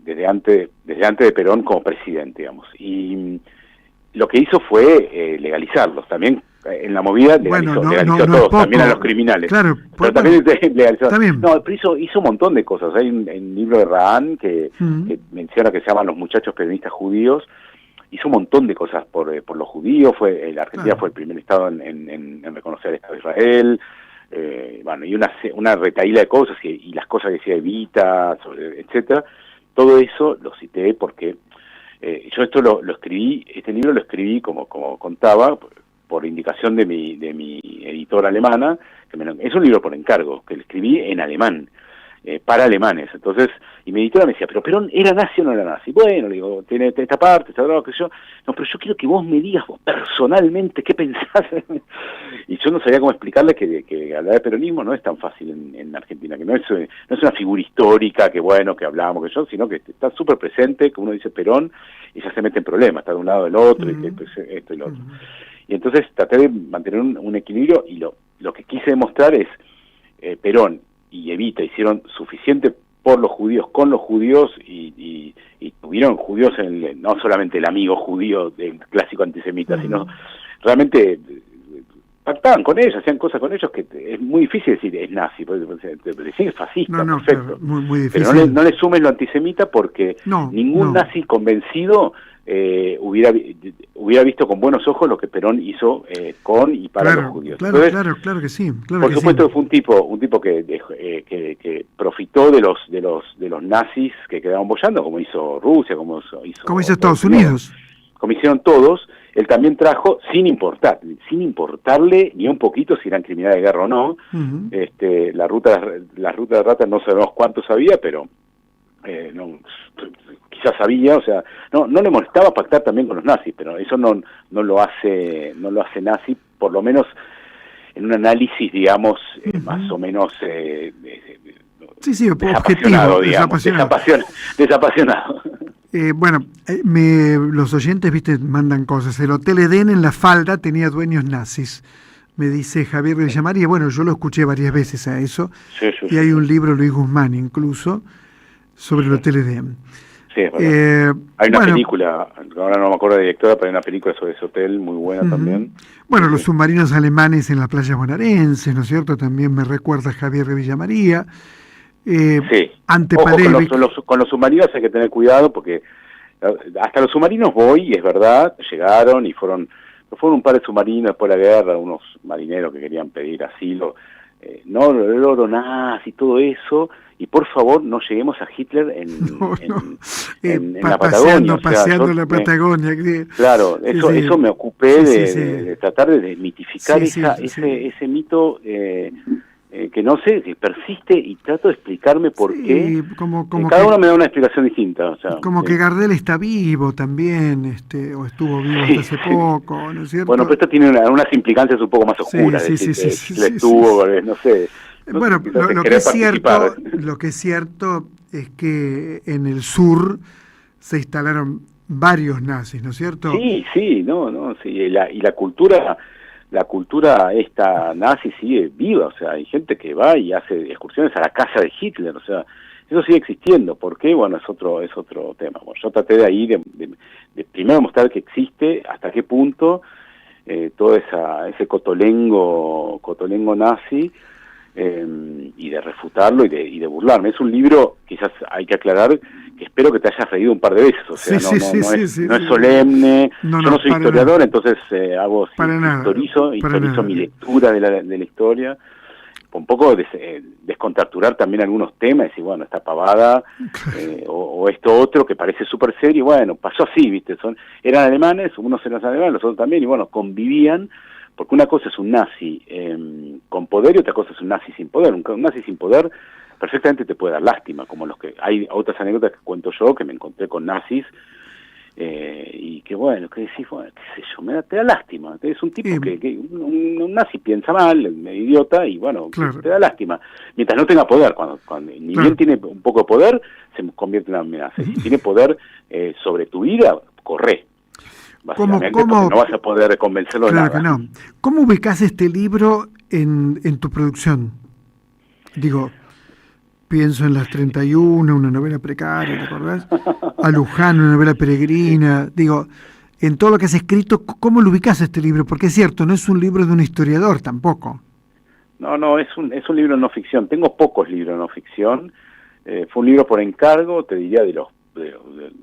desde antes de Perón como presidente, digamos. Y lo que hizo fue legalizarlos, también en la movida legalizó a todos, también a los criminales. Claro, pero también legalizó. No, pero hizo un montón de cosas. Hay un libro de Rahn que menciona que se llaman Los muchachos peronistas judíos. Hizo un montón de cosas por los judíos. La Argentina fue el primer estado en reconocer el Estado de Israel. Y una retahíla de cosas y las cosas que decía Evita, etcétera. Todo eso lo cité porque yo esto lo escribí, este libro lo escribí como contaba, por indicación de mi editora alemana, es un libro por encargo, que lo escribí en alemán, para alemanes. Entonces, y mi editora me decía, ¿pero Perón era nazi o no era nazi? Bueno, le digo, tiene esta parte, esta droga, que yo, no, pero yo quiero que vos me digas vos personalmente qué pensás. Y yo no sabía cómo explicarle que hablar de peronismo no es tan fácil en Argentina, que no es una figura histórica, que bueno, que hablamos, sino que está súper presente, que uno dice Perón, y ya se mete en problemas, está de un lado del otro, y esto y lo otro. Y entonces traté de mantener un equilibrio, y lo que quise demostrar es, Perón y Evita hicieron suficiente por los judíos, con los judíos, y tuvieron judíos, no solamente el amigo judío del clásico antisemita, sino realmente pactaban con ellos, hacían cosas con ellos que es muy difícil decir es nazi, porque decir es fascista, perfecto. Claro, muy difícil. Pero no le sumes lo antisemita porque ningún nazi convencido hubiera visto con buenos ojos lo que Perón hizo con y para los judíos. Entonces, claro que sí. Por supuesto que fue un tipo que profitó de los nazis que quedaban boyando, como hizo Rusia, como hizo Estados Unidos. Como hicieron todos. Él también trajo, sin importarle ni un poquito si eran criminales de guerra o no. La ruta de ratas no sabemos cuántos había, pero quizás sabía, o sea, no le molestaba pactar también con los nazis, pero eso no lo hace nazi, por lo menos en un análisis, digamos, más o menos desapasionado, digamos, desapasionado. Los oyentes, mandan cosas. El Hotel Edén en La Falda tenía dueños nazis, me dice Javier de Villamaría. Bueno, yo lo escuché varias veces a eso, y hay un libro, Luis Guzmán incluso, sobre el Hotel Edén. Sí, es verdad. Hay una película, ahora no me acuerdo de directora, pero hay una película sobre ese hotel muy buena también. Bueno, los submarinos alemanes en las playas bonaerenses, ¿no es cierto? También me recuerda Javier de Villamaría. Ante con los submarinos hay que tener cuidado porque hasta los submarinos voy, y es verdad, llegaron y fueron un par de submarinos después de la guerra, unos marineros que querían pedir asilo, no el oro nazi, todo eso, y por favor no lleguemos a Hitler en la Patagonia. Paseando en la Patagonia. Claro, eso me ocupé de tratar de desmitificar ese mito que no sé, que persiste, y trato de explicarme por qué. Cada uno me da una explicación distinta. O sea, como que Gardel está vivo también, o estuvo vivo hasta hace poco, ¿no es cierto? Bueno, pero esto tiene unas implicancias un poco más oscuras. Estuvo, no sé. Bueno, lo que es cierto es que en el sur se instalaron varios nazis, ¿no es cierto? Sí, y la cultura esta nazi sigue viva, o sea, hay gente que va y hace excursiones a la casa de Hitler, o sea, eso sigue existiendo. ¿Por qué? Bueno, es otro tema. Bueno, yo traté de ahí de primero mostrar que existe, hasta qué punto todo ese cotolengo nazi, y de refutarlo y de burlarme. Es un libro, quizás hay que aclarar, que espero que te hayas reído un par de veces, o sea, no es solemne. Yo no soy historiador, entonces historizo mi lectura de la historia, un poco descontracturar también algunos temas, y decir, bueno, esta pavada, o esto otro que parece súper serio, bueno, pasó así, ¿viste? Eran alemanes, unos eran alemanes, los otros también, y bueno, convivían. Porque una cosa es un nazi con poder y otra cosa es un nazi sin poder. Un nazi sin poder perfectamente te puede dar lástima, como los que hay otras anécdotas que cuento yo, que me encontré con nazis, y que bueno, que decís, bueno, qué sé yo, te da lástima. Es un tipo que un nazi piensa mal, medio idiota, y bueno, claro, te da lástima. Mientras no tenga poder, cuando ni bien tiene un poco de poder, se convierte en una amenaza. Si tiene poder sobre tu vida, corre. Básicamente, porque no vas a poder convencerlo de nada. Que no. ¿Cómo ubicás este libro en tu producción? Digo, pienso en Las 31, una novela precaria, ¿te acordás? A Luján, una novela peregrina. Digo, en todo lo que has escrito, ¿cómo lo ubicás este libro? Porque es cierto, no es un libro de un historiador tampoco. No, es un libro de no ficción. Tengo pocos libros de no ficción. Fue un libro por encargo, te diría,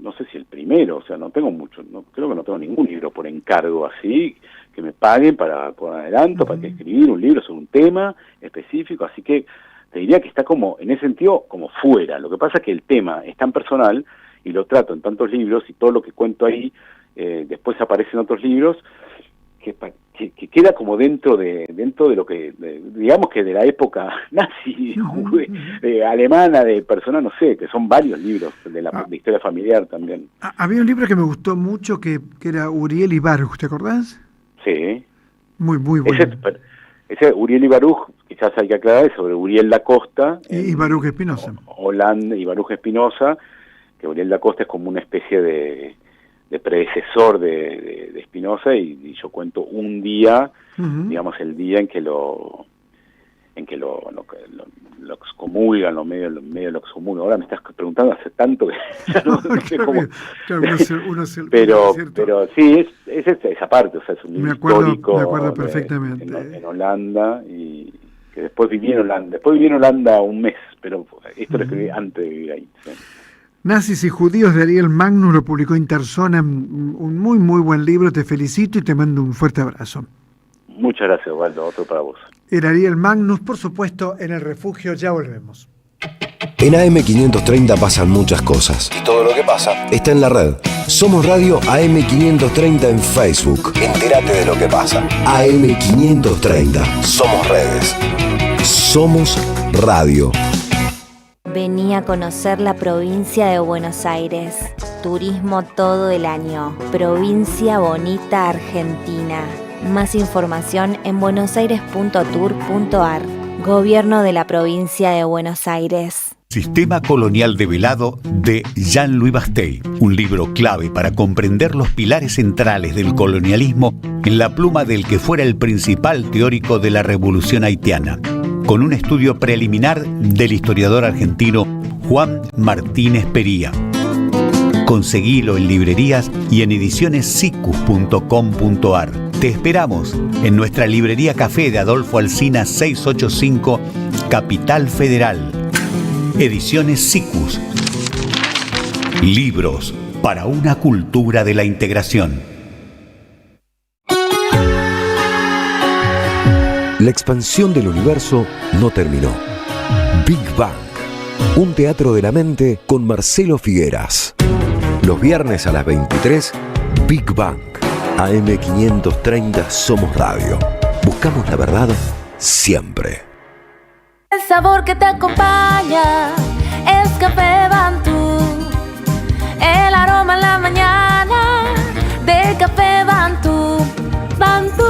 no sé si el primero, o sea, no tengo mucho, creo que no tengo ningún libro por encargo así, que me paguen por adelanto, para que escribir un libro sobre un tema específico, así que te diría que está como, en ese sentido, como fuera. Lo que pasa es que el tema es tan personal, y lo trato en tantos libros, y todo lo que cuento ahí, después aparece en otros libros, que queda como dentro de lo que, digamos que de la época nazi, alemana, de personas, no sé, que son varios libros de historia familiar también. Había un libro que me gustó mucho que era Uriel y Baruch, ¿te acordás? Sí. Muy bueno. Ese Uriel y Baruch, quizás hay que aclarar, es sobre Uriel da Costa. Y Baruch Espinosa. Holanda y Baruch Espinosa, que Uriel da Costa es como una especie de predecesor de Espinosa, y yo cuento un día, digamos el día en que lo excomulgan, medio lo excomulgan. Ahora me estás preguntando hace tanto que ya no sé cómo. Pero sí, es esa parte, o sea, es un libro histórico. Me acuerdo perfectamente. En Holanda, y que después viví en Holanda un mes, pero esto lo escribí antes de vivir ahí. ¿Sí? Nazis y judíos de Ariel Magnus, lo publicó Interzona, un muy buen libro. Te felicito y te mando un fuerte abrazo. Muchas gracias, Osvaldo. Otro para vos. Era Ariel Magnus, por supuesto, en El Refugio. Ya volvemos. En AM530 pasan muchas cosas. Y todo lo que pasa está en la red. Somos Radio AM530 en Facebook. Entérate de lo que pasa. AM530. Somos redes. Somos radio. Vení a conocer la provincia de Buenos Aires. Turismo todo el año. Provincia Bonita, Argentina. Más información en buenosaires.tour.ar. Gobierno de la provincia de Buenos Aires. Sistema Colonial Develado de Jean-Louis Bastey. Un libro clave para comprender los pilares centrales del colonialismo en la pluma del que fuera el principal teórico de la Revolución Haitiana, con un estudio preliminar del historiador argentino Juan Martínez Pería. Conseguilo en librerías y en edicionessicus.com.ar. Te esperamos en nuestra librería Café de Adolfo Alsina 685, Capital Federal. Ediciones Sicus. Libros para una cultura de la integración. La expansión del universo no terminó. Big Bang, un teatro de la mente con Marcelo Figueras. Los viernes a las 23, Big Bang. AM530 Somos Radio. Buscamos la verdad siempre. El sabor que te acompaña es Café Bantú. El aroma en la mañana de Café Bantú. Bantú.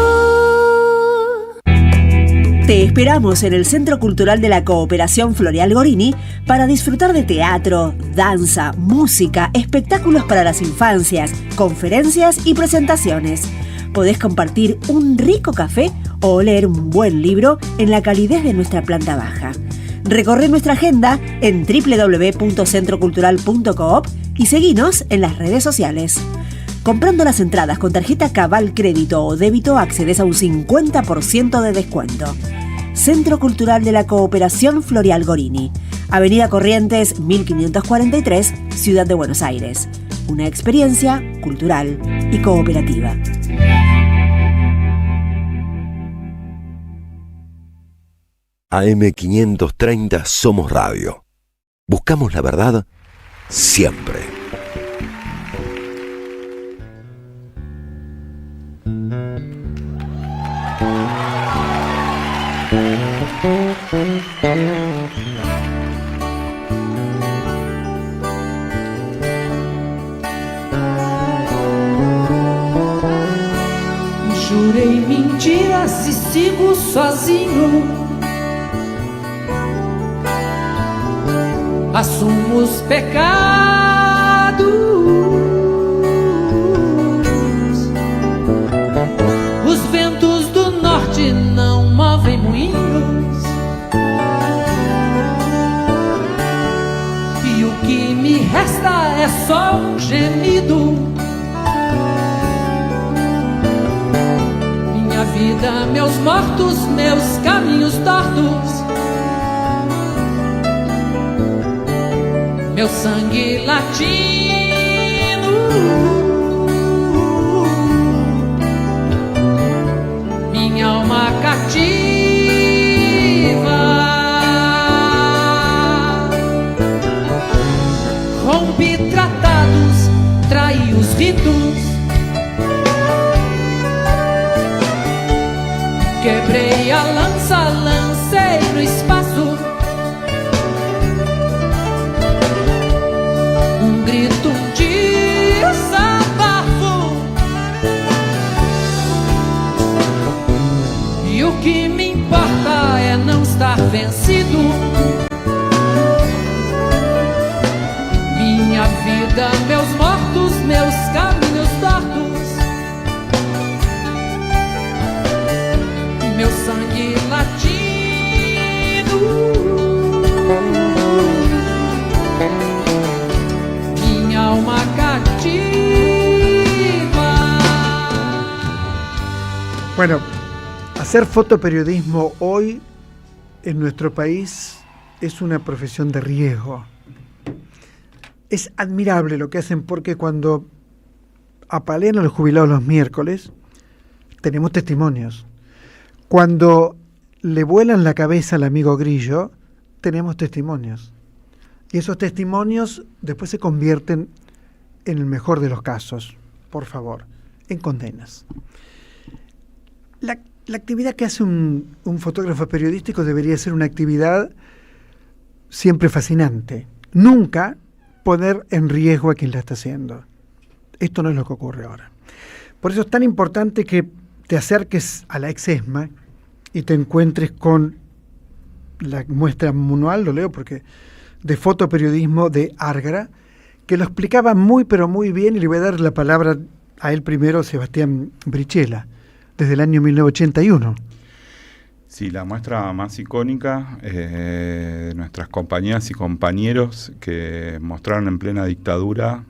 Te esperamos en el Centro Cultural de la Cooperación Floreal Gorini para disfrutar de teatro, danza, música, espectáculos para las infancias, conferencias y presentaciones. Podés compartir un rico café o leer un buen libro en la calidez de nuestra planta baja. Recorre nuestra agenda en www.centrocultural.coop y seguinos en las redes sociales. Comprando las entradas con tarjeta Cabal Crédito o Débito accedes a un 50% de descuento. Centro Cultural de la Cooperación Floreal Gorini, Avenida Corrientes 1543, Ciudad de Buenos Aires. Una experiencia cultural y cooperativa. AM530 Somos Radio. Buscamos la verdad siempre. Jurei mentiras e sigo sozinho. Assumo os pecados. Os ventos do norte não movem moinhos. E o que me resta é só um gemido. Minha vida, meus mortos, meus caminhos tortos. Meu sangue latino, minha alma cativa. Rompi tratados, traí os ritos, quebrei a lança, lancei no espaço. Grito de desabafo. E o que me importa é não estar vencido. Minha vida, meus mortos, meus caminhos tortos. Meu sangue latino. Alma cativa. Bueno, hacer fotoperiodismo hoy en nuestro país es una profesión de riesgo. Es admirable lo que hacen porque cuando apalean a los jubilados los miércoles, tenemos testimonios. Cuando le vuelan la cabeza al amigo Grillo, tenemos testimonios. Y esos testimonios después se convierten, en el mejor de los casos, por favor, en condenas. La actividad que hace un fotógrafo periodístico debería ser una actividad siempre fascinante. Nunca poner en riesgo a quien la está haciendo. Esto no es lo que ocurre ahora. Por eso es tan importante que te acerques a la ex-ESMA y te encuentres con la muestra manual, lo leo porque de fotoperiodismo de Argra, que lo explicaba muy pero muy bien, y le voy a dar la palabra a él primero, Sebastián Brichela, desde el año 1981. Sí, la muestra más icónica de nuestras compañeras y compañeros que mostraron en plena dictadura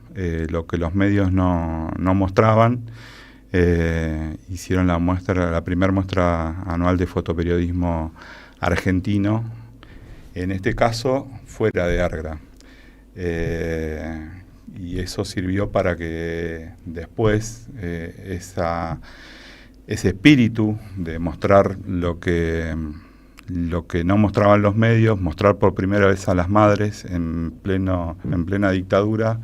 lo que los medios no mostraban. Hicieron la primera muestra anual de fotoperiodismo argentino, en este caso fuera de Argra. Y eso sirvió para que después ese espíritu de mostrar lo que no mostraban los medios, mostrar por primera vez a las madres en plena dictadura,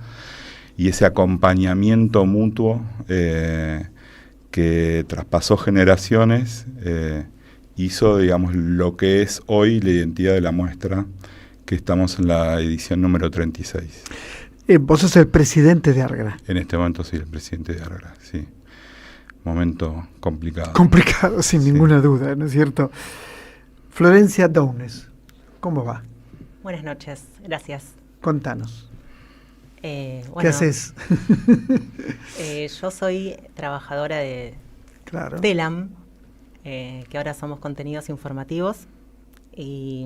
y ese acompañamiento mutuo que traspasó generaciones, hizo, digamos, lo que es hoy la identidad de la muestra, que estamos en la edición número 36. Vos sos el presidente de Argra. En este momento soy el presidente de Argra, sí. Momento complicado. Complicado, sin ninguna duda, ¿no es cierto? Florencia Downes, ¿cómo va? Buenas noches, gracias. Contanos. Bueno, ¿qué haces? Yo soy trabajadora de TELAM, que ahora somos contenidos informativos, y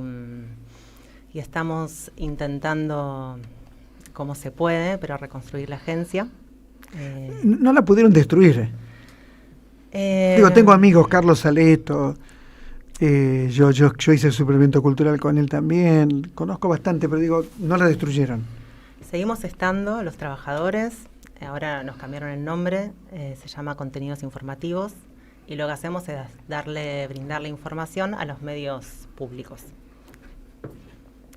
estamos intentando, como se puede, pero reconstruir la agencia. No la pudieron destruir. Tengo amigos, Carlos Saleto, yo hice el suplemento cultural con él también, conozco bastante, pero digo, no la destruyeron. Seguimos estando los trabajadores, ahora nos cambiaron el nombre, se llama Contenidos Informativos, y lo que hacemos es brindarle información a los medios públicos.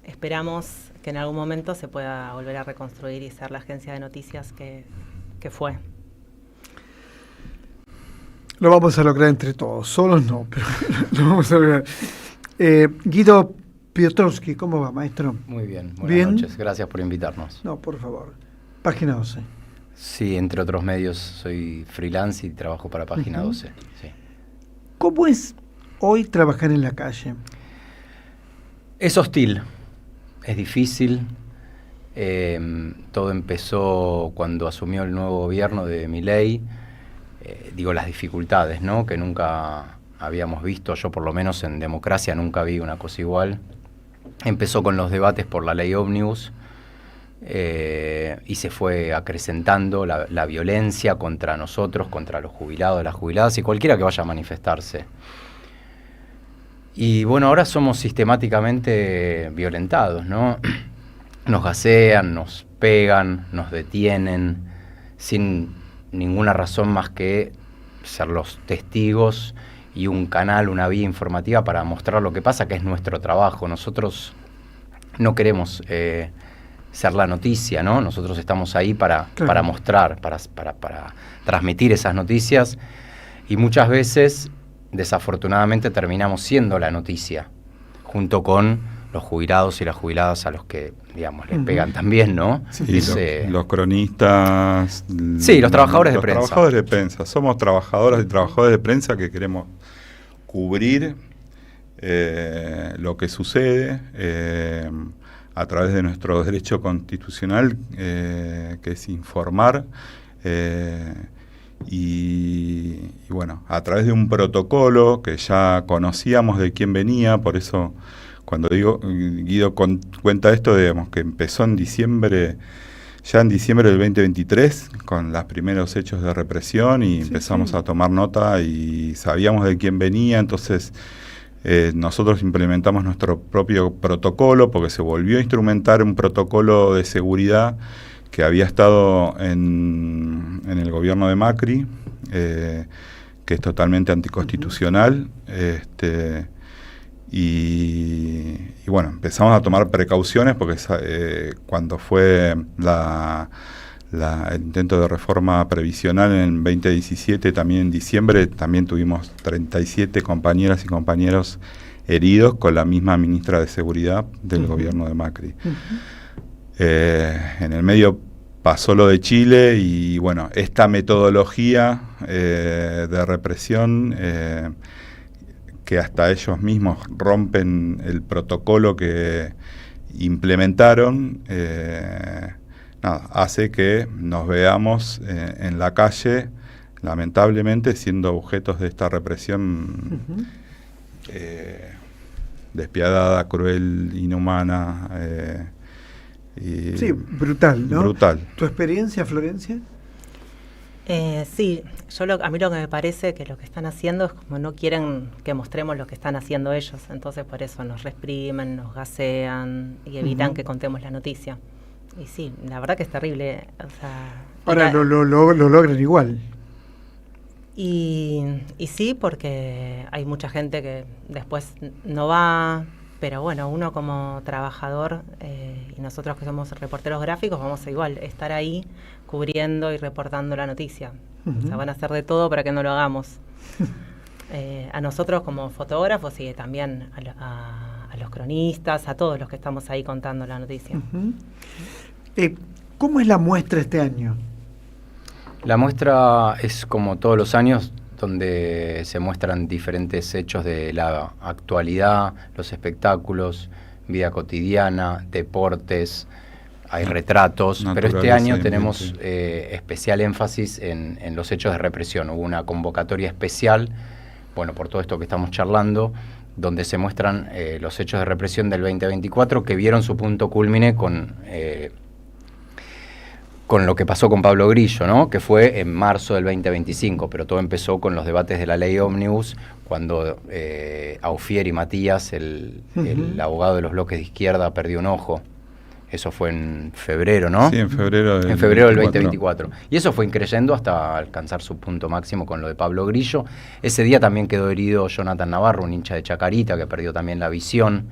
Esperamos que en algún momento se pueda volver a reconstruir y ser la agencia de noticias que fue. Lo vamos a lograr entre todos, solos no, pero lo vamos a lograr. Guido Piotrowski, ¿cómo va, maestro? Muy bien, buenas noches, gracias por invitarnos. No, por favor. Página 12. Sí, entre otros medios soy freelance y trabajo para Página 12. Sí. ¿Cómo es hoy trabajar en la calle? Es hostil, es difícil. Todo empezó cuando asumió el nuevo gobierno de Milei. Digo, las dificultades, ¿no?, que nunca habíamos visto. Yo, por lo menos en democracia, nunca vi una cosa igual. Empezó con los debates por la ley ómnibus y se fue acrecentando la violencia contra nosotros, contra los jubilados, las jubiladas y cualquiera que vaya a manifestarse. Y bueno, ahora somos sistemáticamente violentados, ¿no? Nos gasean, nos pegan, nos detienen, sin ninguna razón más que ser los testigos y un canal, una vía informativa para mostrar lo que pasa, que es nuestro trabajo. Nosotros no queremos ser la noticia, ¿no? Nosotros estamos ahí para mostrar, para transmitir esas noticias, y muchas veces, desafortunadamente, terminamos siendo la noticia, junto con los jubilados y las jubiladas a los que, digamos, les pegan también, ¿no? Sí, los cronistas. Sí, los trabajadores de prensa. Los trabajadores de prensa. Somos trabajadoras y trabajadores de prensa que queremos cubrir lo que sucede a través de nuestro derecho constitucional, que es informar, y bueno, a través de un protocolo que ya conocíamos de quién venía. Por eso, cuando Guido cuenta esto, digamos que empezó en diciembre, ya en diciembre del 2023, con los primeros hechos de represión, y empezamos a tomar nota y sabíamos de quién venía. Entonces nosotros implementamos nuestro propio protocolo, porque se volvió a instrumentar un protocolo de seguridad que había estado en el gobierno de Macri, que es totalmente anticonstitucional. Y bueno, empezamos a tomar precauciones, porque cuando fue el intento de reforma previsional en 2017, también en diciembre, también tuvimos 37 compañeras y compañeros heridos con la misma ministra de Seguridad del gobierno de Macri. En el medio pasó lo de Chile, y bueno, esta metodología de represión, que hasta ellos mismos rompen el protocolo que implementaron, hace que nos veamos en la calle, lamentablemente, siendo objetos de esta represión despiadada, cruel, inhumana. Sí, brutal, ¿no? Brutal. ¿Tu experiencia, Florencia? Sí, a mí lo que me parece que lo que están haciendo es como no quieren que mostremos lo que están haciendo ellos, entonces por eso nos reprimen, nos gasean y evitan que contemos la noticia. Y sí, la verdad que es terrible. O sea, ahora lo logran igual. Y sí, porque hay mucha gente que después no va, pero bueno, uno como trabajador y nosotros que somos reporteros gráficos vamos a igual estar ahí cubriendo y reportando la noticia. O sea, van a hacer de todo para que no lo hagamos. A nosotros como fotógrafos y también a los cronistas, a todos los que estamos ahí contando la noticia. ¿Cómo es la muestra este año? La muestra es como todos los años, donde se muestran diferentes hechos de la actualidad, los espectáculos, vida cotidiana, deportes, hay retratos, pero este año tenemos especial énfasis en los hechos de represión. Hubo una convocatoria especial, bueno, por todo esto que estamos charlando, donde se muestran los hechos de represión del 2024 que vieron su punto cúlmine con lo que pasó con Pablo Grillo, ¿no? Que fue en marzo del 2025, pero todo empezó con los debates de la ley Ómnibus, cuando Aufier y Matías, el abogado de los bloques de izquierda, perdió un ojo. Eso fue en febrero, ¿no? Sí, en febrero del 2024. Y eso fue increyendo hasta alcanzar su punto máximo con lo de Pablo Grillo. Ese día también quedó herido Jonathan Navarro, un hincha de Chacarita, que perdió también la visión.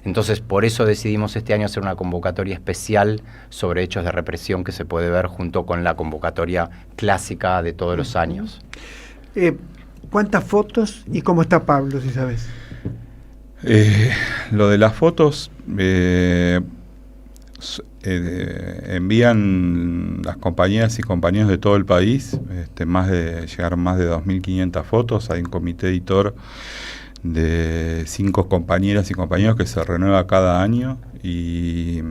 Entonces, por eso decidimos este año hacer una convocatoria especial sobre hechos de represión que se puede ver junto con la convocatoria clásica de todos los años. ¿Cuántas fotos y cómo está Pablo, si sabes? Lo de las fotos, envían las compañías y compañeros de todo el país, llegaron más de 2.500 fotos. Hay un comité editor de 5 compañeras y compañeros que se renueva cada año, y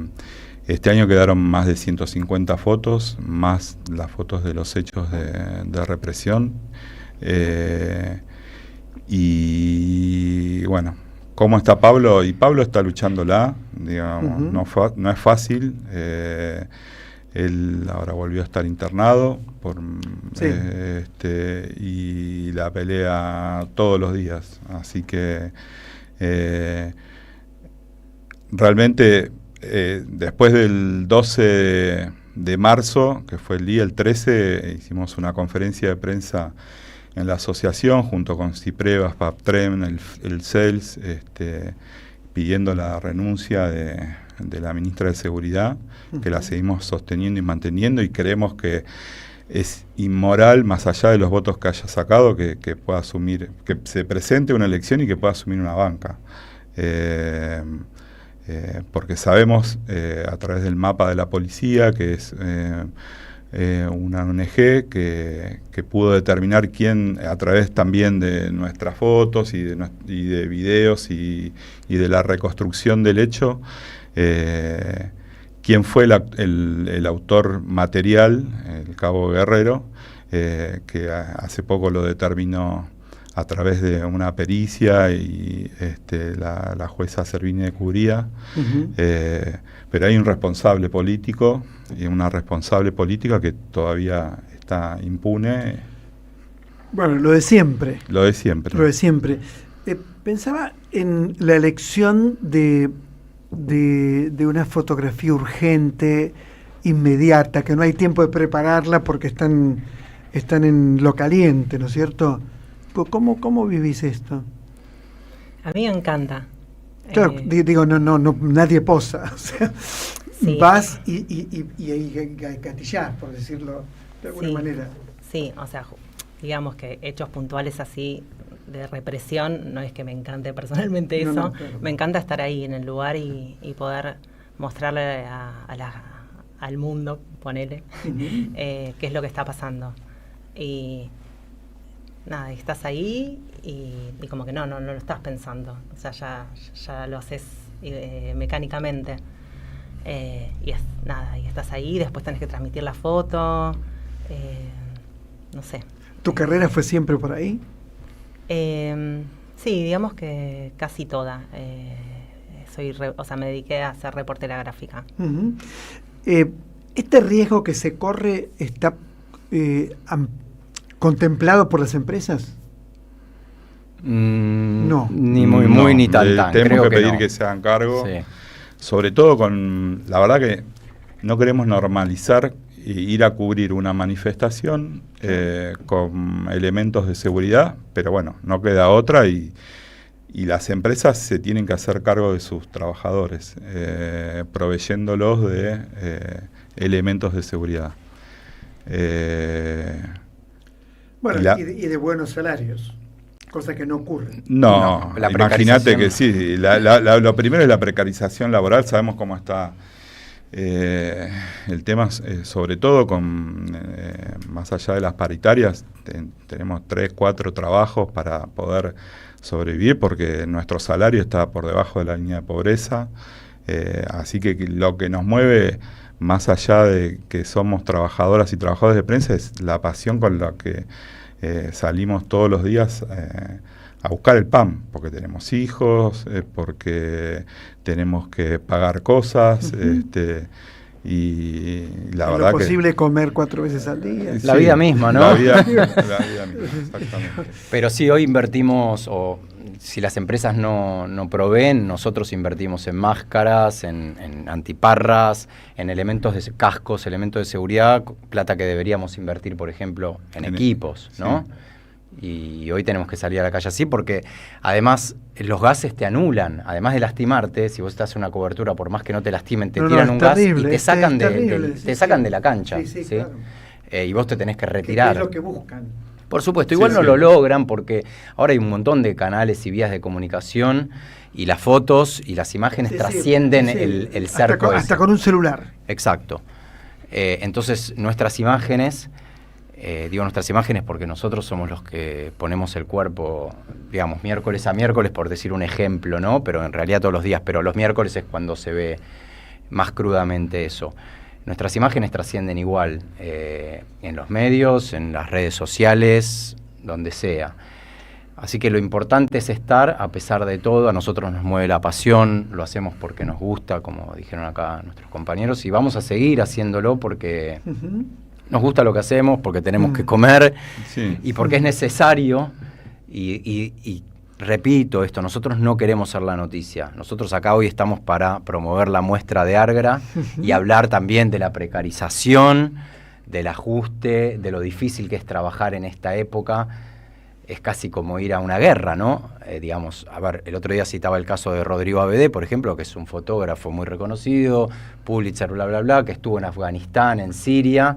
este año quedaron más de 150 fotos, más las fotos de los hechos de represión. Y bueno, ¿cómo está Pablo? Y Pablo está luchándola, digamos, no es fácil. Él ahora volvió a estar internado y la pelea todos los días. Así que realmente después del 12 de marzo, que fue el 13, hicimos una conferencia de prensa en la asociación junto con Ciprevas, PAPTREM, el CELS, pidiendo la renuncia de la ministra de Seguridad, que la seguimos sosteniendo y manteniendo, y creemos que es inmoral, más allá de los votos que haya sacado, que pueda asumir, que se presente una elección y que pueda asumir una banca. Porque sabemos a través del mapa de la policía, que es una ONG que pudo determinar quién, a través también de nuestras fotos y de videos y de la reconstrucción del hecho, quién fue el autor material, el cabo Guerrero, que hace poco lo determinó a través de una pericia y la jueza Servini de Cubría. Pero hay un responsable político y una responsable política que todavía está impune. Bueno, lo de siempre. Lo de siempre. Lo de siempre. Pensaba en la elección de una fotografía urgente, inmediata, que no hay tiempo de prepararla porque están en lo caliente, ¿no es cierto? ¿Cómo vivís esto? A mí me encanta. Claro, digo, no, nadie posa. O sea, sí. Vas y gatillás, por decirlo de alguna manera. Sí, o sea, digamos que hechos puntuales así de represión, no es que me encante personalmente eso. No, claro. Me encanta estar ahí en el lugar y poder mostrarle al mundo, ponele, qué es lo que está pasando. Y nada, estás ahí y como que no lo estás pensando, o sea, ya lo haces mecánicamente, y estás ahí, después tenés que transmitir la foto, no sé. ¿Tu carrera fue siempre por ahí? Sí, digamos que casi toda. Me dediqué a ser reportera gráfica. ¿Este riesgo que se corre está contemplado por las empresas? No. Ni muy ni tan. Tenemos que pedir que se hagan cargo. Sí. Sobre todo la verdad que no queremos normalizar ir a cubrir una manifestación con elementos de seguridad, pero bueno, no queda otra y las empresas se tienen que hacer cargo de sus trabajadores, proveyéndolos de elementos de seguridad. Bueno, y de buenos salarios, cosa que no ocurre. No, imagínate que sí. Lo primero es la precarización laboral. Sabemos cómo está el tema, sobre todo más allá de las paritarias. Tenemos 3, 4 trabajos para poder sobrevivir porque nuestro salario está por debajo de la línea de pobreza. Así que lo que nos mueve, más allá de que somos trabajadoras y trabajadores de prensa, es la pasión con la que salimos todos los días a buscar el pan, porque tenemos hijos, porque tenemos que pagar cosas, y la verdad que... ¿Es posible comer 4 veces al día? La vida misma, ¿no? La vida misma, exactamente. Pero sí, hoy invertimos, o si las empresas no proveen, nosotros invertimos en máscaras, en antiparras, en elementos de cascos, elementos de seguridad, plata que deberíamos invertir, por ejemplo, en equipos, ¿no? Sí. Y hoy tenemos que salir a la calle así porque además los gases te anulan, además de lastimarte. Si vos estás en una cobertura, por más que no te lastimen, te tiran un terrible, gas y te sacan de la cancha, ¿sí? Claro. Y vos te tenés que retirar. ¿Qué es lo que buscan? Por supuesto, igual no lo logran porque ahora hay un montón de canales y vías de comunicación y las fotos y las imágenes trascienden el cerco. Hasta con un celular. Exacto. Entonces nuestras imágenes... digo nuestras imágenes porque nosotros somos los que ponemos el cuerpo, digamos, miércoles a miércoles, por decir un ejemplo, ¿no? Pero en realidad todos los días, pero los miércoles es cuando se ve más crudamente eso. Nuestras imágenes trascienden igual en los medios, en las redes sociales, donde sea. Así que lo importante es estar a pesar de todo. A nosotros nos mueve la pasión, lo hacemos porque nos gusta, como dijeron acá nuestros compañeros, y vamos a seguir haciéndolo porque... Nos gusta lo que hacemos, porque tenemos que comer y porque es necesario. Y repito esto, nosotros no queremos ser la noticia. Nosotros acá hoy estamos para promover la muestra de Argra y hablar también de la precarización, del ajuste, de lo difícil que es trabajar en esta época. Es casi como ir a una guerra, ¿no? Digamos, a ver, el otro día citaba el caso de Rodrigo Abedé, por ejemplo, que es un fotógrafo muy reconocido, Pulitzer, bla, bla, bla, que estuvo en Afganistán, en Siria...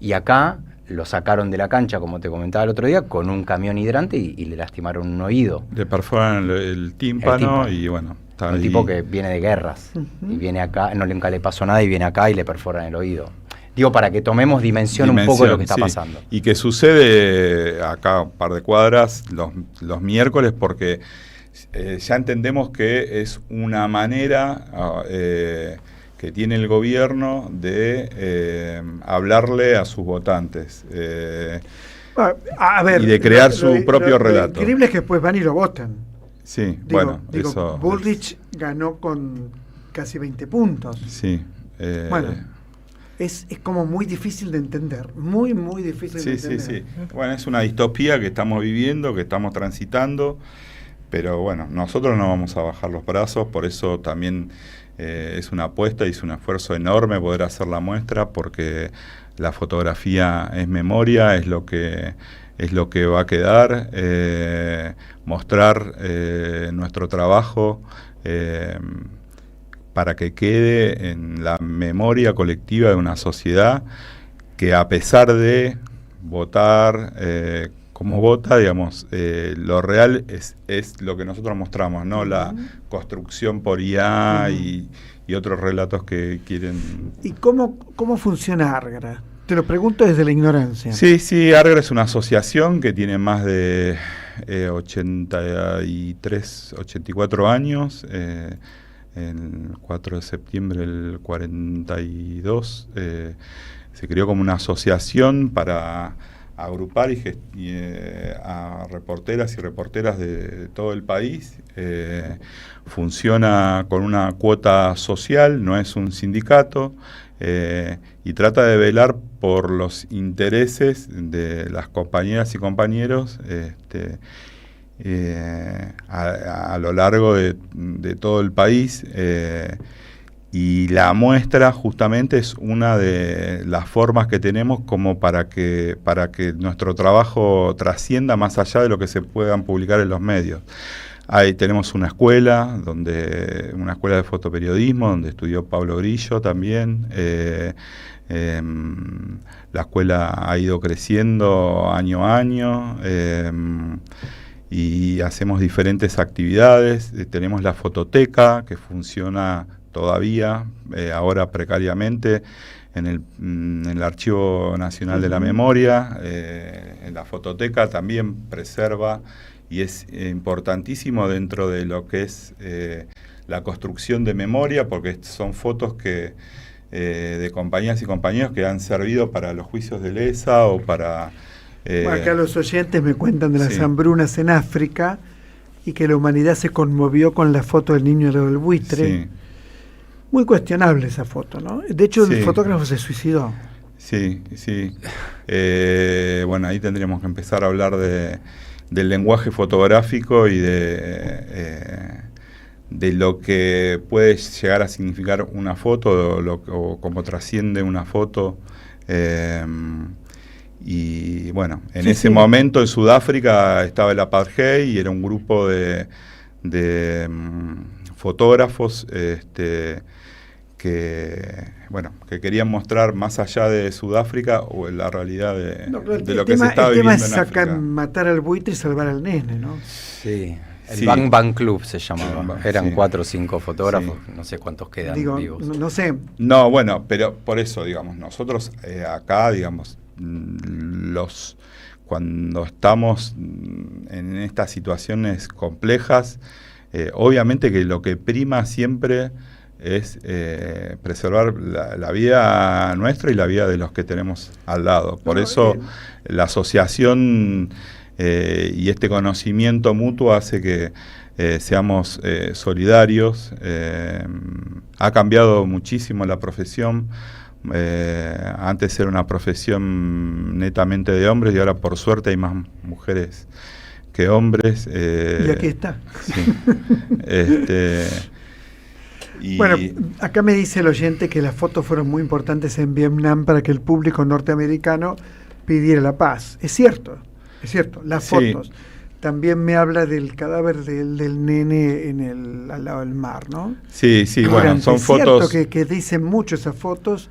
Y acá lo sacaron de la cancha, como te comentaba el otro día, con un camión hidrante y le lastimaron un oído. Le perforan el tímpano y bueno... Está un tipo que viene de guerras y viene acá, nunca le pasó nada y viene acá y le perforan el oído. Digo, para que tomemos dimensión un poco de lo que está pasando. Y que sucede acá un par de cuadras los miércoles porque ya entendemos que es una manera... que tiene el gobierno de hablarle a sus votantes a ver, y de crear su propio relato. Lo increíble es que después van y lo votan. Sí, eso... Bullrich ganó con casi 20 puntos. Sí. Bueno, es como muy difícil de entender, muy difícil de entender. Sí. Bueno, es una distopía que estamos viviendo, que estamos transitando, pero bueno, nosotros no vamos a bajar los brazos, por eso también... es una apuesta y es un esfuerzo enorme poder hacer la muestra porque la fotografía es memoria, es lo que va a quedar, mostrar nuestro trabajo para que quede en la memoria colectiva de una sociedad que a pesar de votar como vota, digamos, lo real es lo que nosotros mostramos, no la construcción por IA y otros relatos que quieren... ¿Y cómo funciona Argra? Te lo pregunto desde la ignorancia. Sí, Argra es una asociación que tiene más de 84 años. El 4 de septiembre del 42 se creó como una asociación para... agrupar a reporteras y reporteras de todo el país. Funciona con una cuota social, no es un sindicato, y trata de velar por los intereses de las compañeras y compañeros a lo largo de todo el país, Y la muestra justamente es una de las formas que tenemos como para que nuestro trabajo trascienda más allá de lo que se puedan publicar en los medios. Ahí tenemos una escuela de fotoperiodismo, donde estudió Pablo Grillo también. La escuela ha ido creciendo año a año. Y hacemos diferentes actividades. Tenemos la fototeca, que funciona todavía, ahora precariamente, en el Archivo Nacional de la Memoria. En la fototeca también preserva, y es importantísimo dentro de lo que es la construcción de memoria, porque son fotos de compañías y compañeros que han servido para los juicios de lesa o para... Acá los oyentes me cuentan de las hambrunas en África y que la humanidad se conmovió con la foto del niño del buitre. Sí. Muy cuestionable esa foto, ¿no? De hecho, el fotógrafo se suicidó. Sí, sí. Bueno, ahí tendríamos que empezar a hablar del lenguaje fotográfico y de lo que puede llegar a significar una foto o cómo trasciende una foto. Y bueno, en ese momento en Sudáfrica estaba el apartheid y era un grupo de fotógrafos que querían mostrar más allá de Sudáfrica o la realidad de lo que se estaba viviendo en África. El tema es matar al buitre y salvar al nene, ¿no? Sí. El Bang Bang Club se llamaba. Eran 4 o 5 fotógrafos, no sé cuántos quedan vivos. No sé. No, bueno, pero por eso, digamos, nosotros acá, digamos, cuando estamos en estas situaciones complejas, obviamente que lo que prima siempre es preservar la vida nuestra y la vida de los que tenemos al lado. Por eso la asociación y este conocimiento mutuo hace que seamos solidarios. Ha cambiado muchísimo la profesión. Antes era una profesión netamente de hombres y ahora por suerte hay más mujeres que hombres. Y aquí está. Sí. Bueno, acá me dice el oyente que las fotos fueron muy importantes en Vietnam para que el público norteamericano pidiera la paz. Es cierto, las fotos. También me habla del cadáver del nene al lado del mar, ¿no? Sí, bueno, son fotos... Es cierto que dicen mucho esas fotos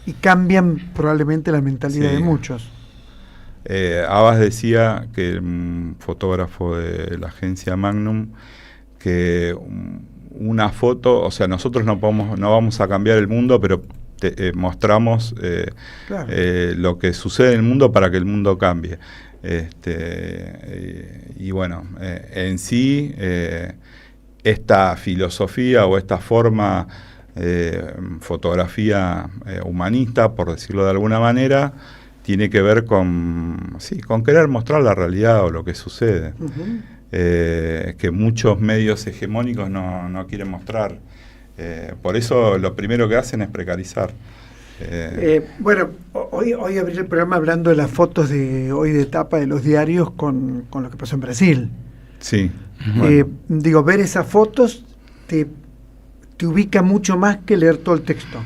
y cambian probablemente la mentalidad de muchos. Abbas decía, que un fotógrafo de la agencia Magnum, que una foto, o sea, nosotros no vamos a cambiar el mundo, pero mostramos lo que sucede en el mundo para que el mundo cambie. Y bueno, en sí, esta filosofía o esta forma, fotografía humanista, por decirlo de alguna manera, tiene que ver con querer mostrar la realidad o lo que sucede. Que muchos medios hegemónicos no quieren mostrar. Por eso lo primero que hacen es precarizar. Bueno, hoy abrí el programa hablando de las fotos de hoy de tapa de los diarios con lo que pasó en Brasil. Sí. Digo, ver esas fotos te ubica mucho más que leer todo el texto.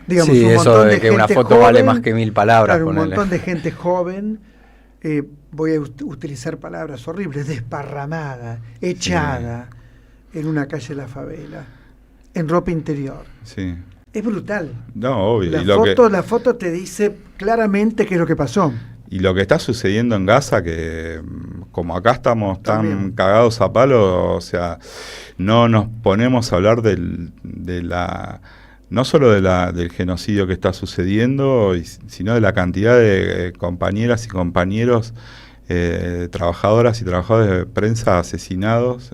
Digamos, sí, eso de que una foto joven, vale más que 1000 palabras. Claro, un montón de gente joven, voy a utilizar palabras horribles, desparramada, echada en una calle de la favela, en ropa interior. Sí. Es brutal. No, obvio. La foto te dice claramente qué es lo que pasó. Y lo que está sucediendo en Gaza, que como acá estamos tan cagados a palo, o sea, no nos ponemos a hablar no solo del genocidio que está sucediendo, sino de la cantidad de compañeras y compañeros, trabajadoras y trabajadores de prensa asesinados,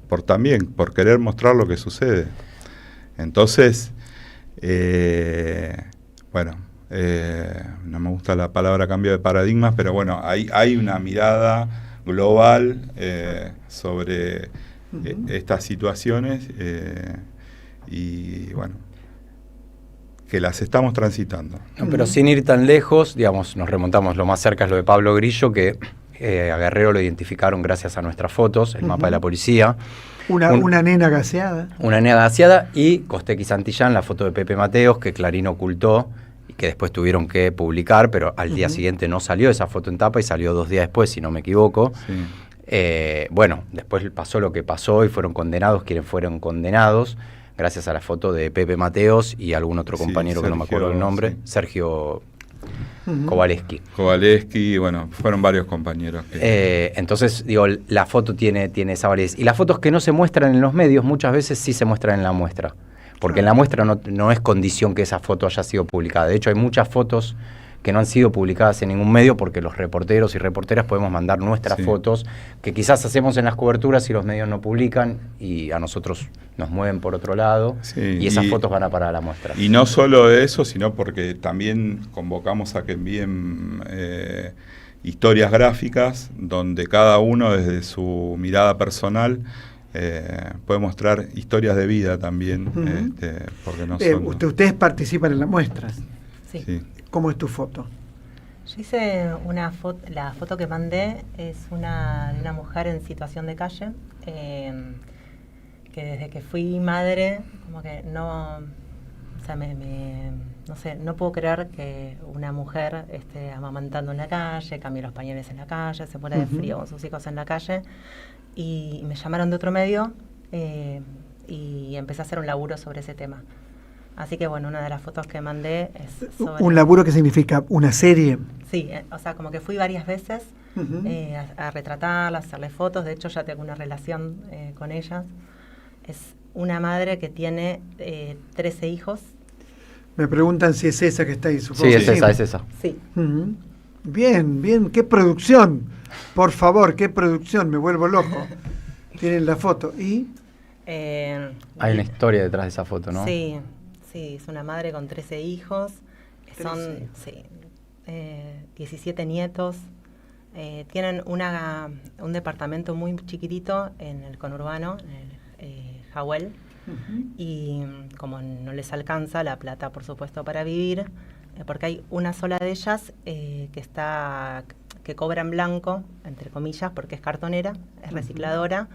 por querer mostrar lo que sucede. Entonces, no me gusta la palabra cambio de paradigmas, pero bueno, hay una mirada global sobre estas situaciones y bueno, que las estamos transitando. No, pero sin ir tan lejos, digamos, nos remontamos, lo más cerca es lo de Pablo Grillo, que A Guerrero lo identificaron gracias a nuestras fotos, el mapa de la policía. Una nena gaseada. Una nena gaseada y Costec y Santillán, la foto de Pepe Mateos, que Clarín ocultó y que después tuvieron que publicar, pero al día siguiente no salió esa foto en tapa y salió 2 días después, si no me equivoco. Bueno, después pasó lo que pasó y fueron condenados quienes fueron condenados, gracias a la foto de Pepe Mateos y algún otro compañero que no me acuerdo el nombre, Sergio Kowaleski. Kowaleski, bueno, fueron varios compañeros. Entonces, digo, la foto tiene esa validez. Y las fotos que no se muestran en los medios, muchas veces sí se muestran en la muestra. Porque en la muestra no es condición que esa foto haya sido publicada. De hecho, hay muchas fotos que no han sido publicadas en ningún medio porque los reporteros y reporteras podemos mandar nuestras fotos que quizás hacemos en las coberturas y los medios no publican y a nosotros nos mueven por otro lado y esas fotos van a parar a la muestra. Y no solo eso, sino porque también convocamos a que envíen historias gráficas donde cada uno desde su mirada personal puede mostrar historias de vida también, porque no son... Ustedes participan en las muestras. Sí. ¿Cómo es tu foto? Yo hice una foto, la foto que mandé es de una mujer en situación de calle, que desde que fui madre, como que no, o sea, no sé, no puedo creer que una mujer esté amamantando en la calle, cambie los pañales en la calle, se pone de frío con sus hijos en la calle, y me llamaron de otro medio y empecé a hacer un laburo sobre ese tema. Así que bueno, una de las fotos que mandé es sobre... ¿Un laburo que significa una serie? Sí, o sea, como que fui varias veces a retratarlas, a hacerle fotos. De hecho, ya tengo una relación con ellas. Es una madre que tiene 13 hijos. Me preguntan si es esa que está ahí. Sí, es esa. Sí. Bien, qué producción. Por favor, qué producción, me vuelvo loco. Tienen la foto. ¿Y? Hay una historia detrás de esa foto, ¿no? Sí, es una madre con 13 hijos, son 17 nietos, tienen un departamento muy chiquitito en el conurbano, en el Jawel, y como no les alcanza la plata, por supuesto, para vivir, porque hay una sola de ellas que cobra en blanco, entre comillas, porque es cartonera, es recicladora,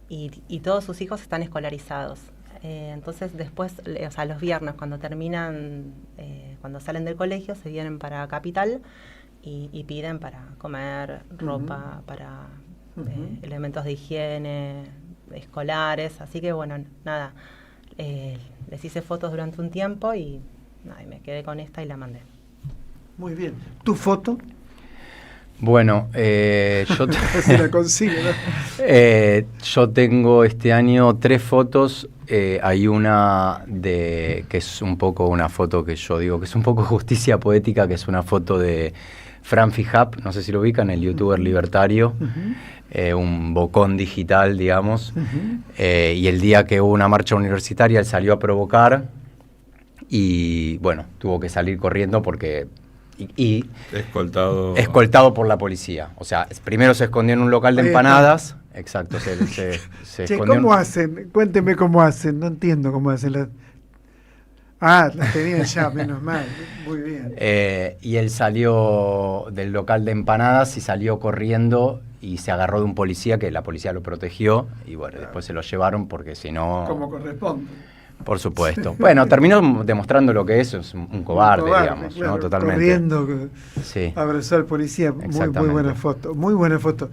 y todos sus hijos están escolarizados. Entonces después, o sea, los viernes cuando terminan, cuando salen del colegio, se vienen para Capital y piden para comer, ropa, para elementos de higiene, escolares. Así que bueno, nada, les hice fotos durante un tiempo y me quedé con esta y la mandé. Muy bien. ¿Tu foto? Bueno, yo si la consigo, ¿no? Yo tengo este año 3 fotos. Hay una que es un poco una foto que yo digo que es un poco justicia poética, que es una foto de Fran Fijap, no sé si lo ubican, el youtuber libertario, un bocón digital, digamos, y el día que hubo una marcha universitaria él salió a provocar y bueno, tuvo que salir corriendo porque... Y escoltado por la policía. O sea, primero se escondió en un local de empanadas. Exacto, se escondió. ¿Cómo hacen? Cuénteme cómo hacen. No entiendo cómo hacen las... las tenían ya, menos mal. Muy bien. Y él salió del local de empanadas y salió corriendo y se agarró de un policía, que la policía lo protegió. Y bueno, después se lo llevaron porque si no... Como corresponde. Por supuesto. Bueno, terminó demostrando lo que es un cobarde, digamos, claro, ¿no? Totalmente. Corriendo, abrazó al policía. Muy buena foto, muy buena foto.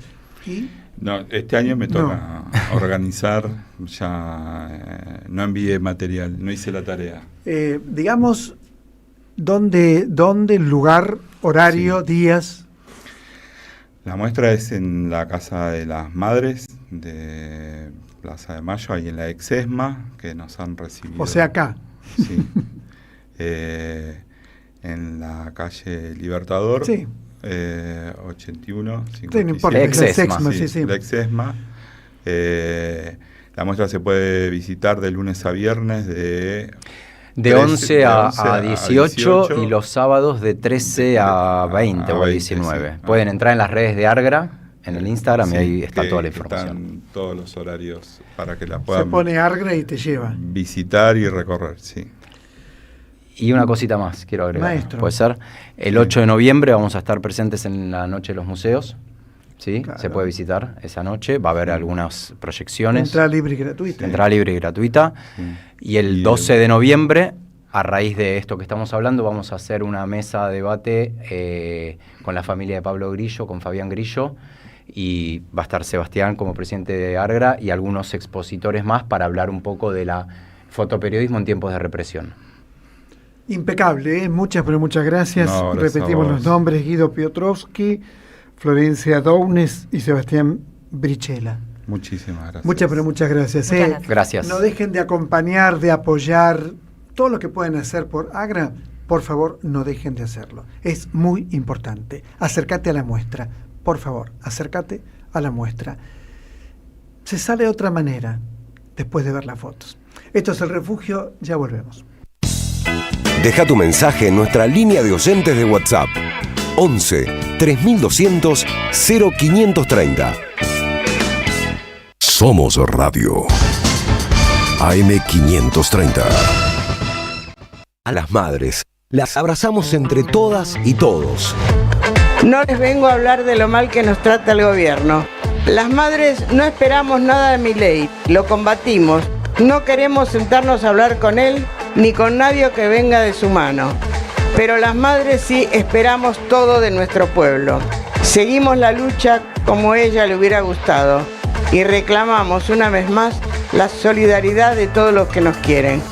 ¿Y? No, este año me toca organizar, ya no envié material, no hice la tarea. Digamos, ¿dónde, lugar, horario, días? La muestra es en la Casa de las Madres de Plaza de Mayo, ahí en la Exesma, que nos han recibido. O sea, acá. Sí. En la calle Libertador. Sí. 81, 55. Sí, no importa, Exesma, sí. La Exesma. La muestra se puede visitar de lunes a viernes de 11 a 18 y los sábados de 13 a 20 o a 19. Sí. Pueden entrar en las redes de Argra, en el Instagram, y ahí está toda la información. Están todos los horarios para que la puedan... Se pone Argra y te lleva. Visitar y recorrer, sí. Y una cosita más quiero agregar. Maestro. Puede ser. El 8 de noviembre vamos a estar presentes en la Noche de los Museos. ¿sí? Se puede visitar esa noche, va a haber algunas proyecciones. Entrada libre y gratuita. Entrada libre y gratuita. Y el 12 de noviembre, a raíz de esto que estamos hablando, vamos a hacer una mesa de debate con la familia de Pablo Grillo, con Fabián Grillo, y va a estar Sebastián como presidente de ARGRA y algunos expositores más para hablar un poco de la fotoperiodismo en tiempos de represión. Impecable, muchas, pero muchas gracias. No, Repetimos los nombres: Guido Piotrowski, Florencia Dounes y Sebastián Brichela. Muchísimas gracias. Muchas, pero muchas gracias. Muchas gracias. Gracias. No dejen de acompañar, de apoyar todo lo que pueden hacer por ARGRA. Por favor, no dejen de hacerlo. Es muy importante. Acércate a la muestra. Por favor, acércate a la muestra. Se sale de otra manera después de ver las fotos. Esto es El Refugio, ya volvemos. Deja tu mensaje en nuestra línea de oyentes de WhatsApp. 11 3200 0530. Somos Radio. AM530. A las madres las abrazamos entre todas y todos. No les vengo a hablar de lo mal que nos trata el gobierno. Las madres no esperamos nada de Milei, lo combatimos. No queremos sentarnos a hablar con él ni con nadie que venga de su mano. Pero las madres sí esperamos todo de nuestro pueblo. Seguimos la lucha como ella le hubiera gustado y reclamamos una vez más la solidaridad de todos los que nos quieren.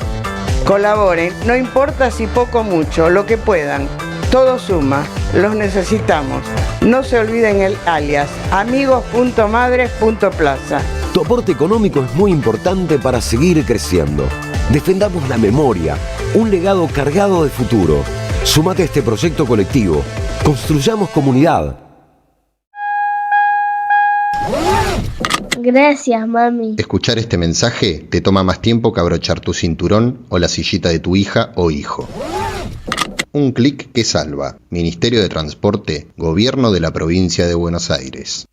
Colaboren, no importa si poco o mucho, lo que puedan. Todo suma, los necesitamos. No se olviden el alias, amigos.madres.plaza. Tu aporte económico es muy importante para seguir creciendo. Defendamos la memoria, un legado cargado de futuro. Súmate a este proyecto colectivo. Construyamos comunidad. Gracias, mami. Escuchar este mensaje te toma más tiempo que abrochar tu cinturón o la sillita de tu hija o hijo. Un clic que salva. Ministerio de Transporte, Gobierno de la Provincia de Buenos Aires.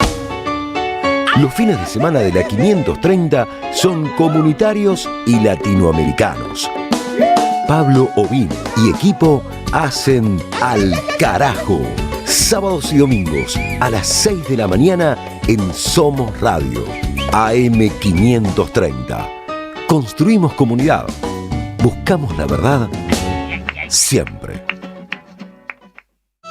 Los fines de semana de la 530 son comunitarios y latinoamericanos. Pablo Ovín y equipo hacen Al Carajo. Sábados y domingos a las 6 de la mañana en Somos Radio. AM530. Construimos comunidad. Buscamos la verdad siempre.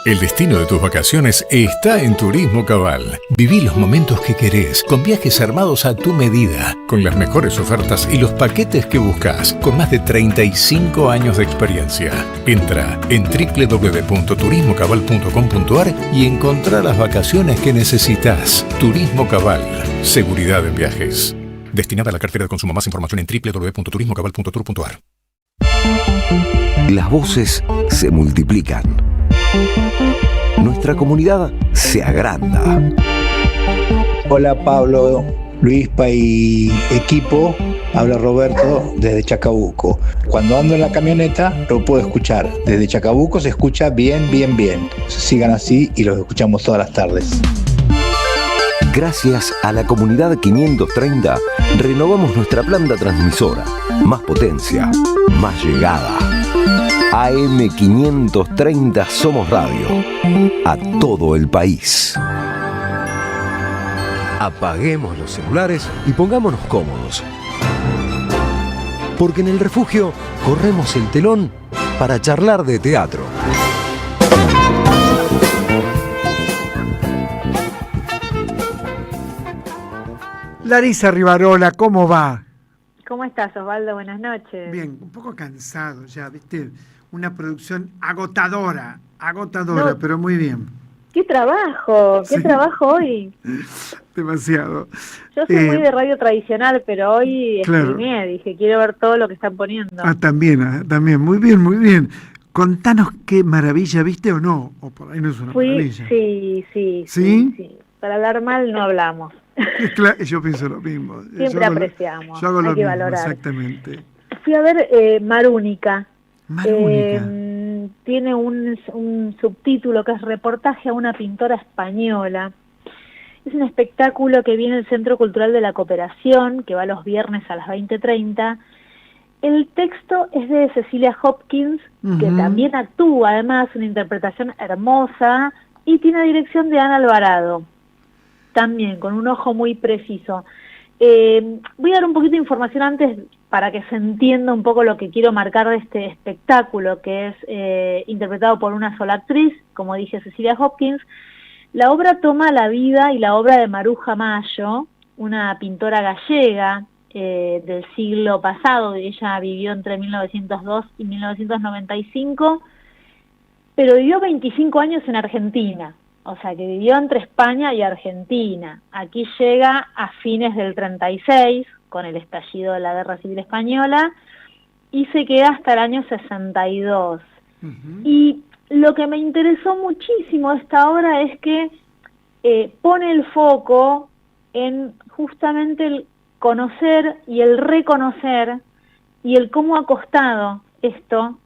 El destino de tus vacaciones está en Turismo Cabal. Viví los momentos que querés, con viajes armados a tu medida, con las mejores ofertas y los paquetes que buscas, con más de 35 años de experiencia. Entra en www.turismocabal.com.ar y encontrá las vacaciones que necesitas. Turismo Cabal. Seguridad en viajes. Destinada a la cartera de consumo. Más información en www.turismocabal.tour.ar. Las voces se multiplican. Nuestra comunidad se agranda. Hola Pablo, Luispa y equipo, habla Roberto desde Chacabuco. Cuando ando en la camioneta lo puedo escuchar. Desde Chacabuco se escucha bien, bien, bien. Sigan así y los escuchamos todas las tardes. Gracias a la comunidad 530 renovamos nuestra planta transmisora. Más potencia, más llegada. AM530 Somos Radio. A todo el país. Apaguemos los celulares y pongámonos cómodos. Porque en El Refugio corremos el telón para charlar de teatro. Larisa Rivarola, ¿cómo va? ¿Cómo estás, Osvaldo? Buenas noches. Bien, un poco cansado ya, ¿viste? Una producción agotadora, no, pero muy bien. ¡Qué trabajo! ¡Qué trabajo hoy! Demasiado. Yo soy muy de radio tradicional, pero hoy streameé, dije, quiero ver todo lo que están poniendo. También, muy bien, muy bien. Contanos qué maravilla, ¿viste o no? O por ahí no es una maravilla. Sí. Para hablar mal no hablamos. Yo pienso lo mismo. Siempre apreciamos, yo hago lo hay que mismo, valorar. Exactamente. Fui a ver Marúnica. Tiene un subtítulo que es Reportaje a una pintora española. Es un espectáculo que viene del Centro Cultural de la Cooperación, que va los viernes a las 20:30. El texto es de Cecilia Hopkins, que también actúa, además, una interpretación hermosa, y tiene dirección de Ana Alvarado. también con un ojo muy preciso. Voy a dar un poquito de información antes para que se entienda un poco lo que quiero marcar de este espectáculo, que es interpretado por una sola actriz, como dije, Cecilia Hopkins. La obra toma la vida y la obra de Maruja Mayo, una pintora gallega del siglo pasado. Ella vivió entre 1902 y 1995, pero vivió 25 años en Argentina. O sea, que vivió entre España y Argentina. Aquí llega a fines del 36, con el estallido de la Guerra Civil Española, y se queda hasta el año 62. Y lo que me interesó muchísimo de esta obra es que pone el foco en justamente el conocer y el reconocer y el cómo ha costado esto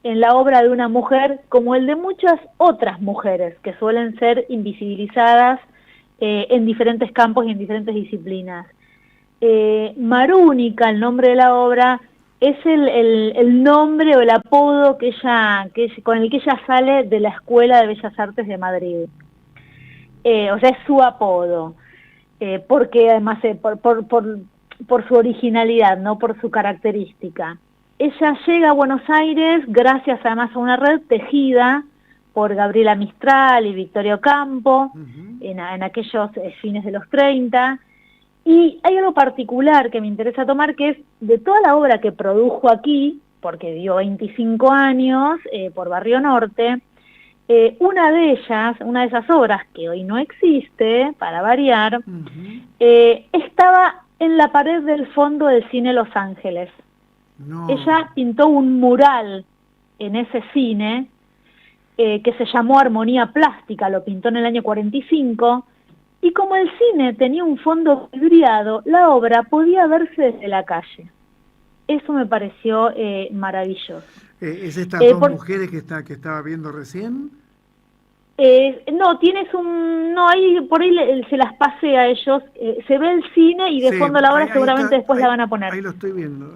en la obra de una mujer como el de muchas otras mujeres que suelen ser invisibilizadas en diferentes campos y en diferentes disciplinas. Marúnica, el nombre de la obra, es el nombre o el apodo con el que ella sale de la Escuela de Bellas Artes de Madrid. O sea, es su apodo, porque además por su originalidad, no por su característica. Ella llega a Buenos Aires gracias además a una red tejida por Gabriela Mistral y Victoria Ocampo en aquellos fines de los 30. Y hay algo particular que me interesa tomar, que es de toda la obra que produjo aquí, porque dio 25 años por Barrio Norte, una de esas obras que hoy no existe, para variar, estaba en la pared del fondo del cine Los Ángeles. No. Ella pintó un mural en ese cine que se llamó Armonía Plástica, lo pintó en el año 45, y como el cine tenía un fondo vidriado, la obra podía verse desde la calle. Eso me pareció maravilloso. ¿Es estas dos mujeres que estaba viendo recién? No, ahí por ahí se las pasé a ellos, se ve el cine y de fondo la obra seguramente después la van a poner. Ahí lo estoy viendo,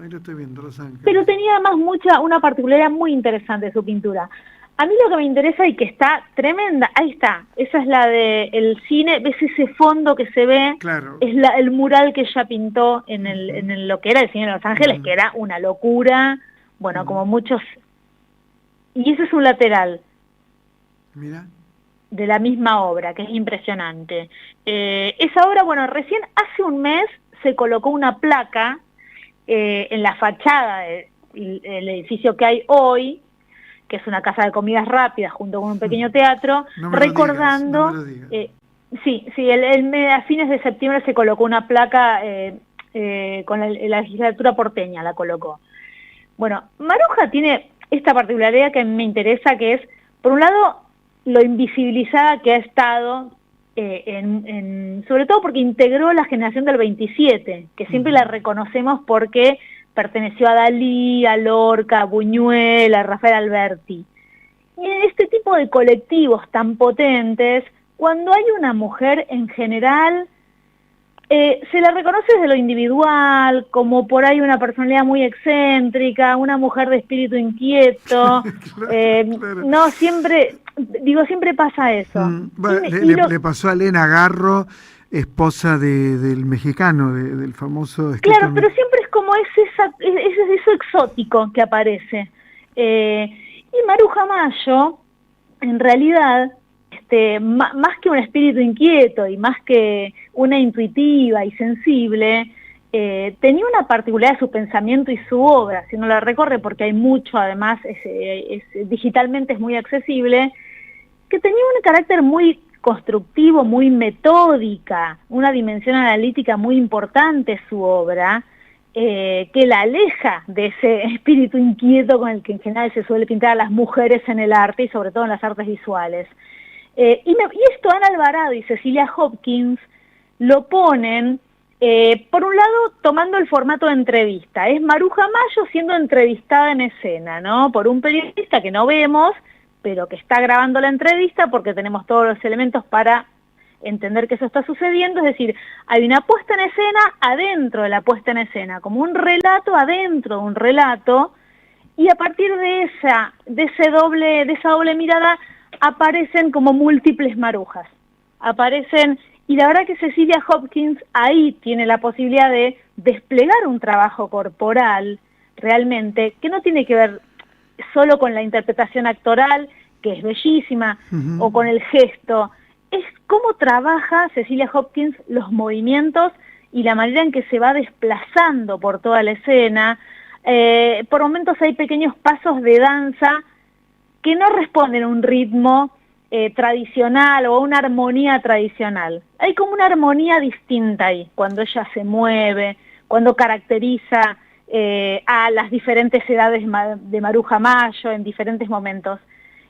Los Ángeles. Pero tenía además una particularidad muy interesante de su pintura. A mí lo que me interesa y que está tremenda, ahí está, esa es la del cine, ves ese fondo que se ve, claro. Es el mural que ella pintó en lo que era el cine de Los Ángeles, que era una locura, bueno, como muchos, y ese es un lateral. Mira. De la misma obra, que es impresionante. Esa obra, bueno, recién hace un mes se colocó una placa en la fachada del edificio que hay hoy, que es una casa de comidas rápidas junto con un pequeño teatro, recordando... No me lo digas. Sí, a fines de septiembre se colocó una placa con la legislatura porteña, la colocó. Bueno, Maruja tiene esta particularidad que me interesa, que es, por un lado, lo invisibilizada que ha estado, sobre todo porque integró la generación del 27, que siempre la reconocemos porque perteneció a Dalí, a Lorca, a Buñuel, a Rafael Alberti. Y en este tipo de colectivos tan potentes, cuando hay una mujer en general, se la reconoce desde lo individual, como por ahí una personalidad muy excéntrica, una mujer de espíritu inquieto. Claro. No, siempre pasa eso. Bueno, le pasó a Elena Garro, esposa del mexicano, del famoso... Claro, pero siempre es como eso exótico que aparece. Y Maruja Mayo, en realidad, más que un espíritu inquieto y más que una intuitiva y sensible, tenía una particularidad de su pensamiento y su obra, si uno la recorre, porque hay mucho, además, digitalmente es muy accesible, que tenía un carácter muy constructivo, muy metódica, una dimensión analítica muy importante su obra, que la aleja de ese espíritu inquieto con el que en general se suele pintar a las mujeres en el arte y sobre todo en las artes visuales. Y esto Ana Alvarado y Cecilia Hopkins lo ponen, por un lado, tomando el formato de entrevista. Es Maruja Mayo siendo entrevistada en escena, ¿no? Por un periodista que no vemos, pero que está grabando la entrevista porque tenemos todos los elementos para entender que eso está sucediendo. Es decir, hay una puesta en escena adentro de la puesta en escena, como un relato adentro de un relato, y a partir de esa doble mirada aparecen como múltiples marujas. Aparecen Y la verdad que Cecilia Hopkins ahí tiene la posibilidad de desplegar un trabajo corporal realmente, que no tiene que ver solo con la interpretación actoral, que es bellísima, o con el gesto. Es cómo trabaja Cecilia Hopkins los movimientos y la manera en que se va desplazando por toda la escena. Por momentos hay pequeños pasos de danza que no responden a un ritmo tradicional o a una armonía tradicional. Hay como una armonía distinta ahí, cuando ella se mueve, cuando caracteriza a las diferentes edades de Maruja Mayo en diferentes momentos.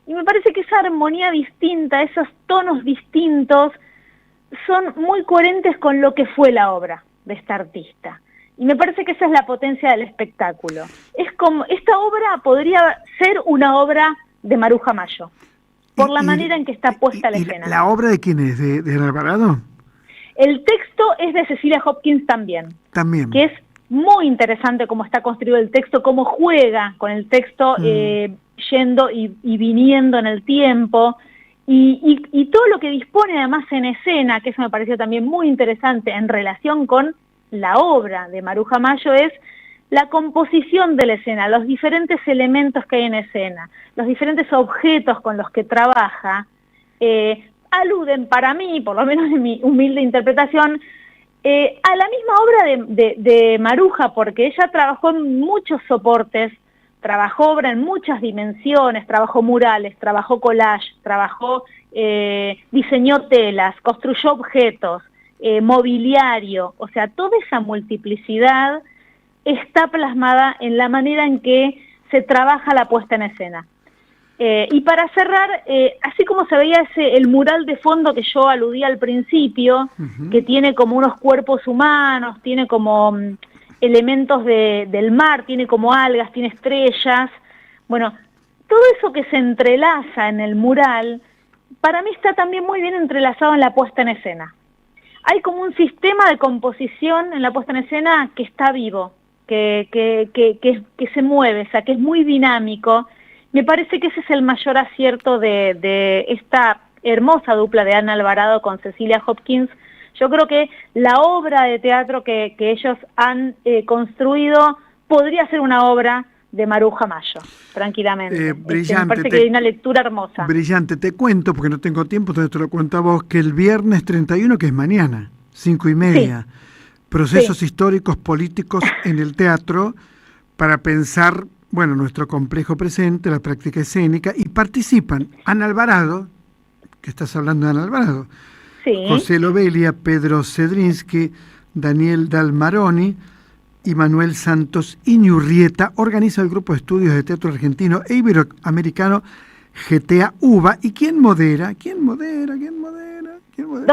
Y me parece que esa armonía distinta, esos tonos distintos, son muy coherentes con lo que fue la obra de esta artista. Y me parece que esa es la potencia del espectáculo. Es como, esta obra podría ser una obra de Maruja Mayo, por la manera en que está puesta la escena. ¿La obra de quién es? ¿De Alvarado? El texto es de Cecilia Hopkins también. También. Que es muy interesante cómo está construido el texto, cómo juega con el texto, yendo y viniendo en el tiempo, y todo lo que dispone además en escena, que eso me pareció también muy interesante en relación con la obra de Maruja Mayo, es la composición de la escena, los diferentes elementos que hay en escena, los diferentes objetos con los que trabaja, aluden para mí, por lo menos en mi humilde interpretación, a la misma obra de Maruja, porque ella trabajó en muchos soportes, trabajó obra en muchas dimensiones, trabajó murales, trabajó collage, trabajó, diseñó telas, construyó objetos, mobiliario, o sea, toda esa multiplicidad está plasmada en la manera en que se trabaja la puesta en escena. Y para cerrar, así como se veía el mural de fondo que yo aludí al principio, que tiene como unos cuerpos humanos, tiene como elementos del mar, tiene como algas, tiene estrellas, bueno, todo eso que se entrelaza en el mural, para mí está también muy bien entrelazado en la puesta en escena. Hay como un sistema de composición en la puesta en escena que está vivo, que se mueve, o sea, que es muy dinámico. Me parece que ese es el mayor acierto de esta hermosa dupla de Ana Alvarado con Cecilia Hopkins. Yo creo que la obra de teatro que ellos han construido podría ser una obra de Maruja Mayo, tranquilamente. Brillante. Me parece que hay una lectura hermosa. Brillante. Te cuento, porque no tengo tiempo, entonces te lo cuento a vos, que el viernes 31, que es mañana, 5:30, sí. Procesos históricos políticos en el teatro para pensar, bueno, nuestro complejo presente, la práctica escénica, y participan Ana Alvarado, que estás hablando de Ana Alvarado, sí. José Lobelia, Pedro Cedrinsky, Daniel Dalmaroni y Manuel Santos Iñurrieta. Organiza el Grupo de Estudios de Teatro Argentino e Iberoamericano GTA UBA. ¿Y quién modera?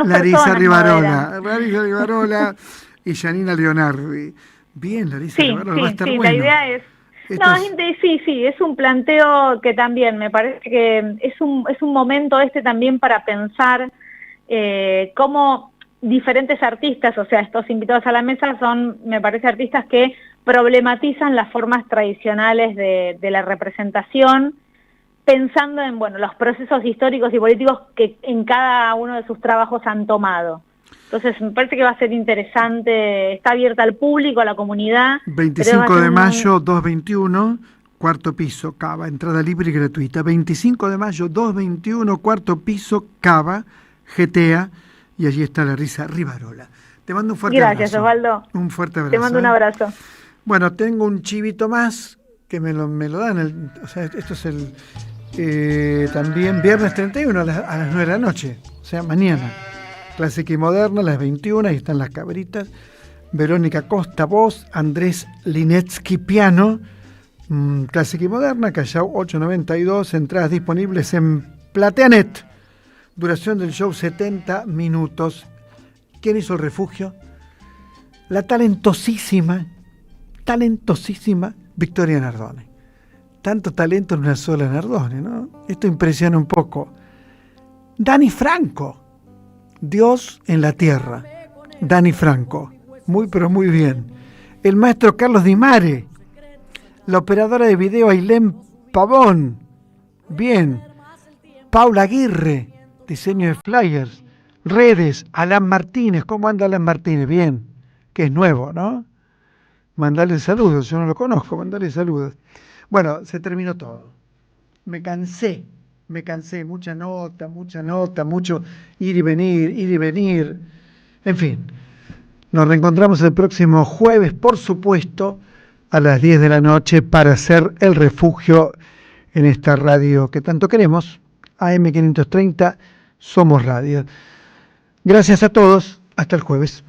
Larisa Rivarola y Janina Leonardi. Bien, Larisa Rivarola, va a estar bueno. La idea es... Sí, es un planteo que también me parece que es un momento también para pensar cómo diferentes artistas, o sea, estos invitados a la mesa son, me parece, artistas que problematizan las formas tradicionales de la representación, pensando en, bueno, los procesos históricos y políticos que en cada uno de sus trabajos han tomado. Entonces, me parece que va a ser interesante, está abierta al público, a la comunidad. 25 de mayo, 221, cuarto piso, Cava, entrada libre y gratuita. 25 de mayo, 221, cuarto piso, Cava, GTA, y allí está Larisa Rivarola. Te mando un fuerte abrazo. Gracias, Osvaldo. Un fuerte abrazo. Te mando un abrazo. Bueno, tengo un chivito más que me lo dan, o sea, esto es también viernes 31 a las 9 de la noche, o sea, mañana. Clásica y Moderna, las 21, ahí están las cabritas. Verónica Costa, voz. Andrés Linetsky, piano. Clásica y Moderna, Callao 892, entradas disponibles en Plateanet. Duración del show 70 minutos. ¿Quién hizo el refugio? La talentosísima Victoria Nardone. Tanto talento en una sola Nardone, ¿no? Esto impresiona un poco. Dani Franco. Dios en la tierra, Dani Franco, muy pero muy bien. El maestro Carlos Di Mare, la operadora de video Ailén Pavón, bien. Paula Aguirre, diseño de flyers, Redes, Alan Martínez. ¿Cómo anda Alan Martínez? Bien, que es nuevo, ¿no? Mandale saludos, yo no lo conozco, mandale saludos. Bueno, se terminó todo. Me cansé, mucha nota, mucho ir y venir. En fin, nos reencontramos el próximo jueves, por supuesto, a las 10 de la noche para hacer el refugio en esta radio que tanto queremos, AM 530, Somos Radio. Gracias a todos, hasta el jueves.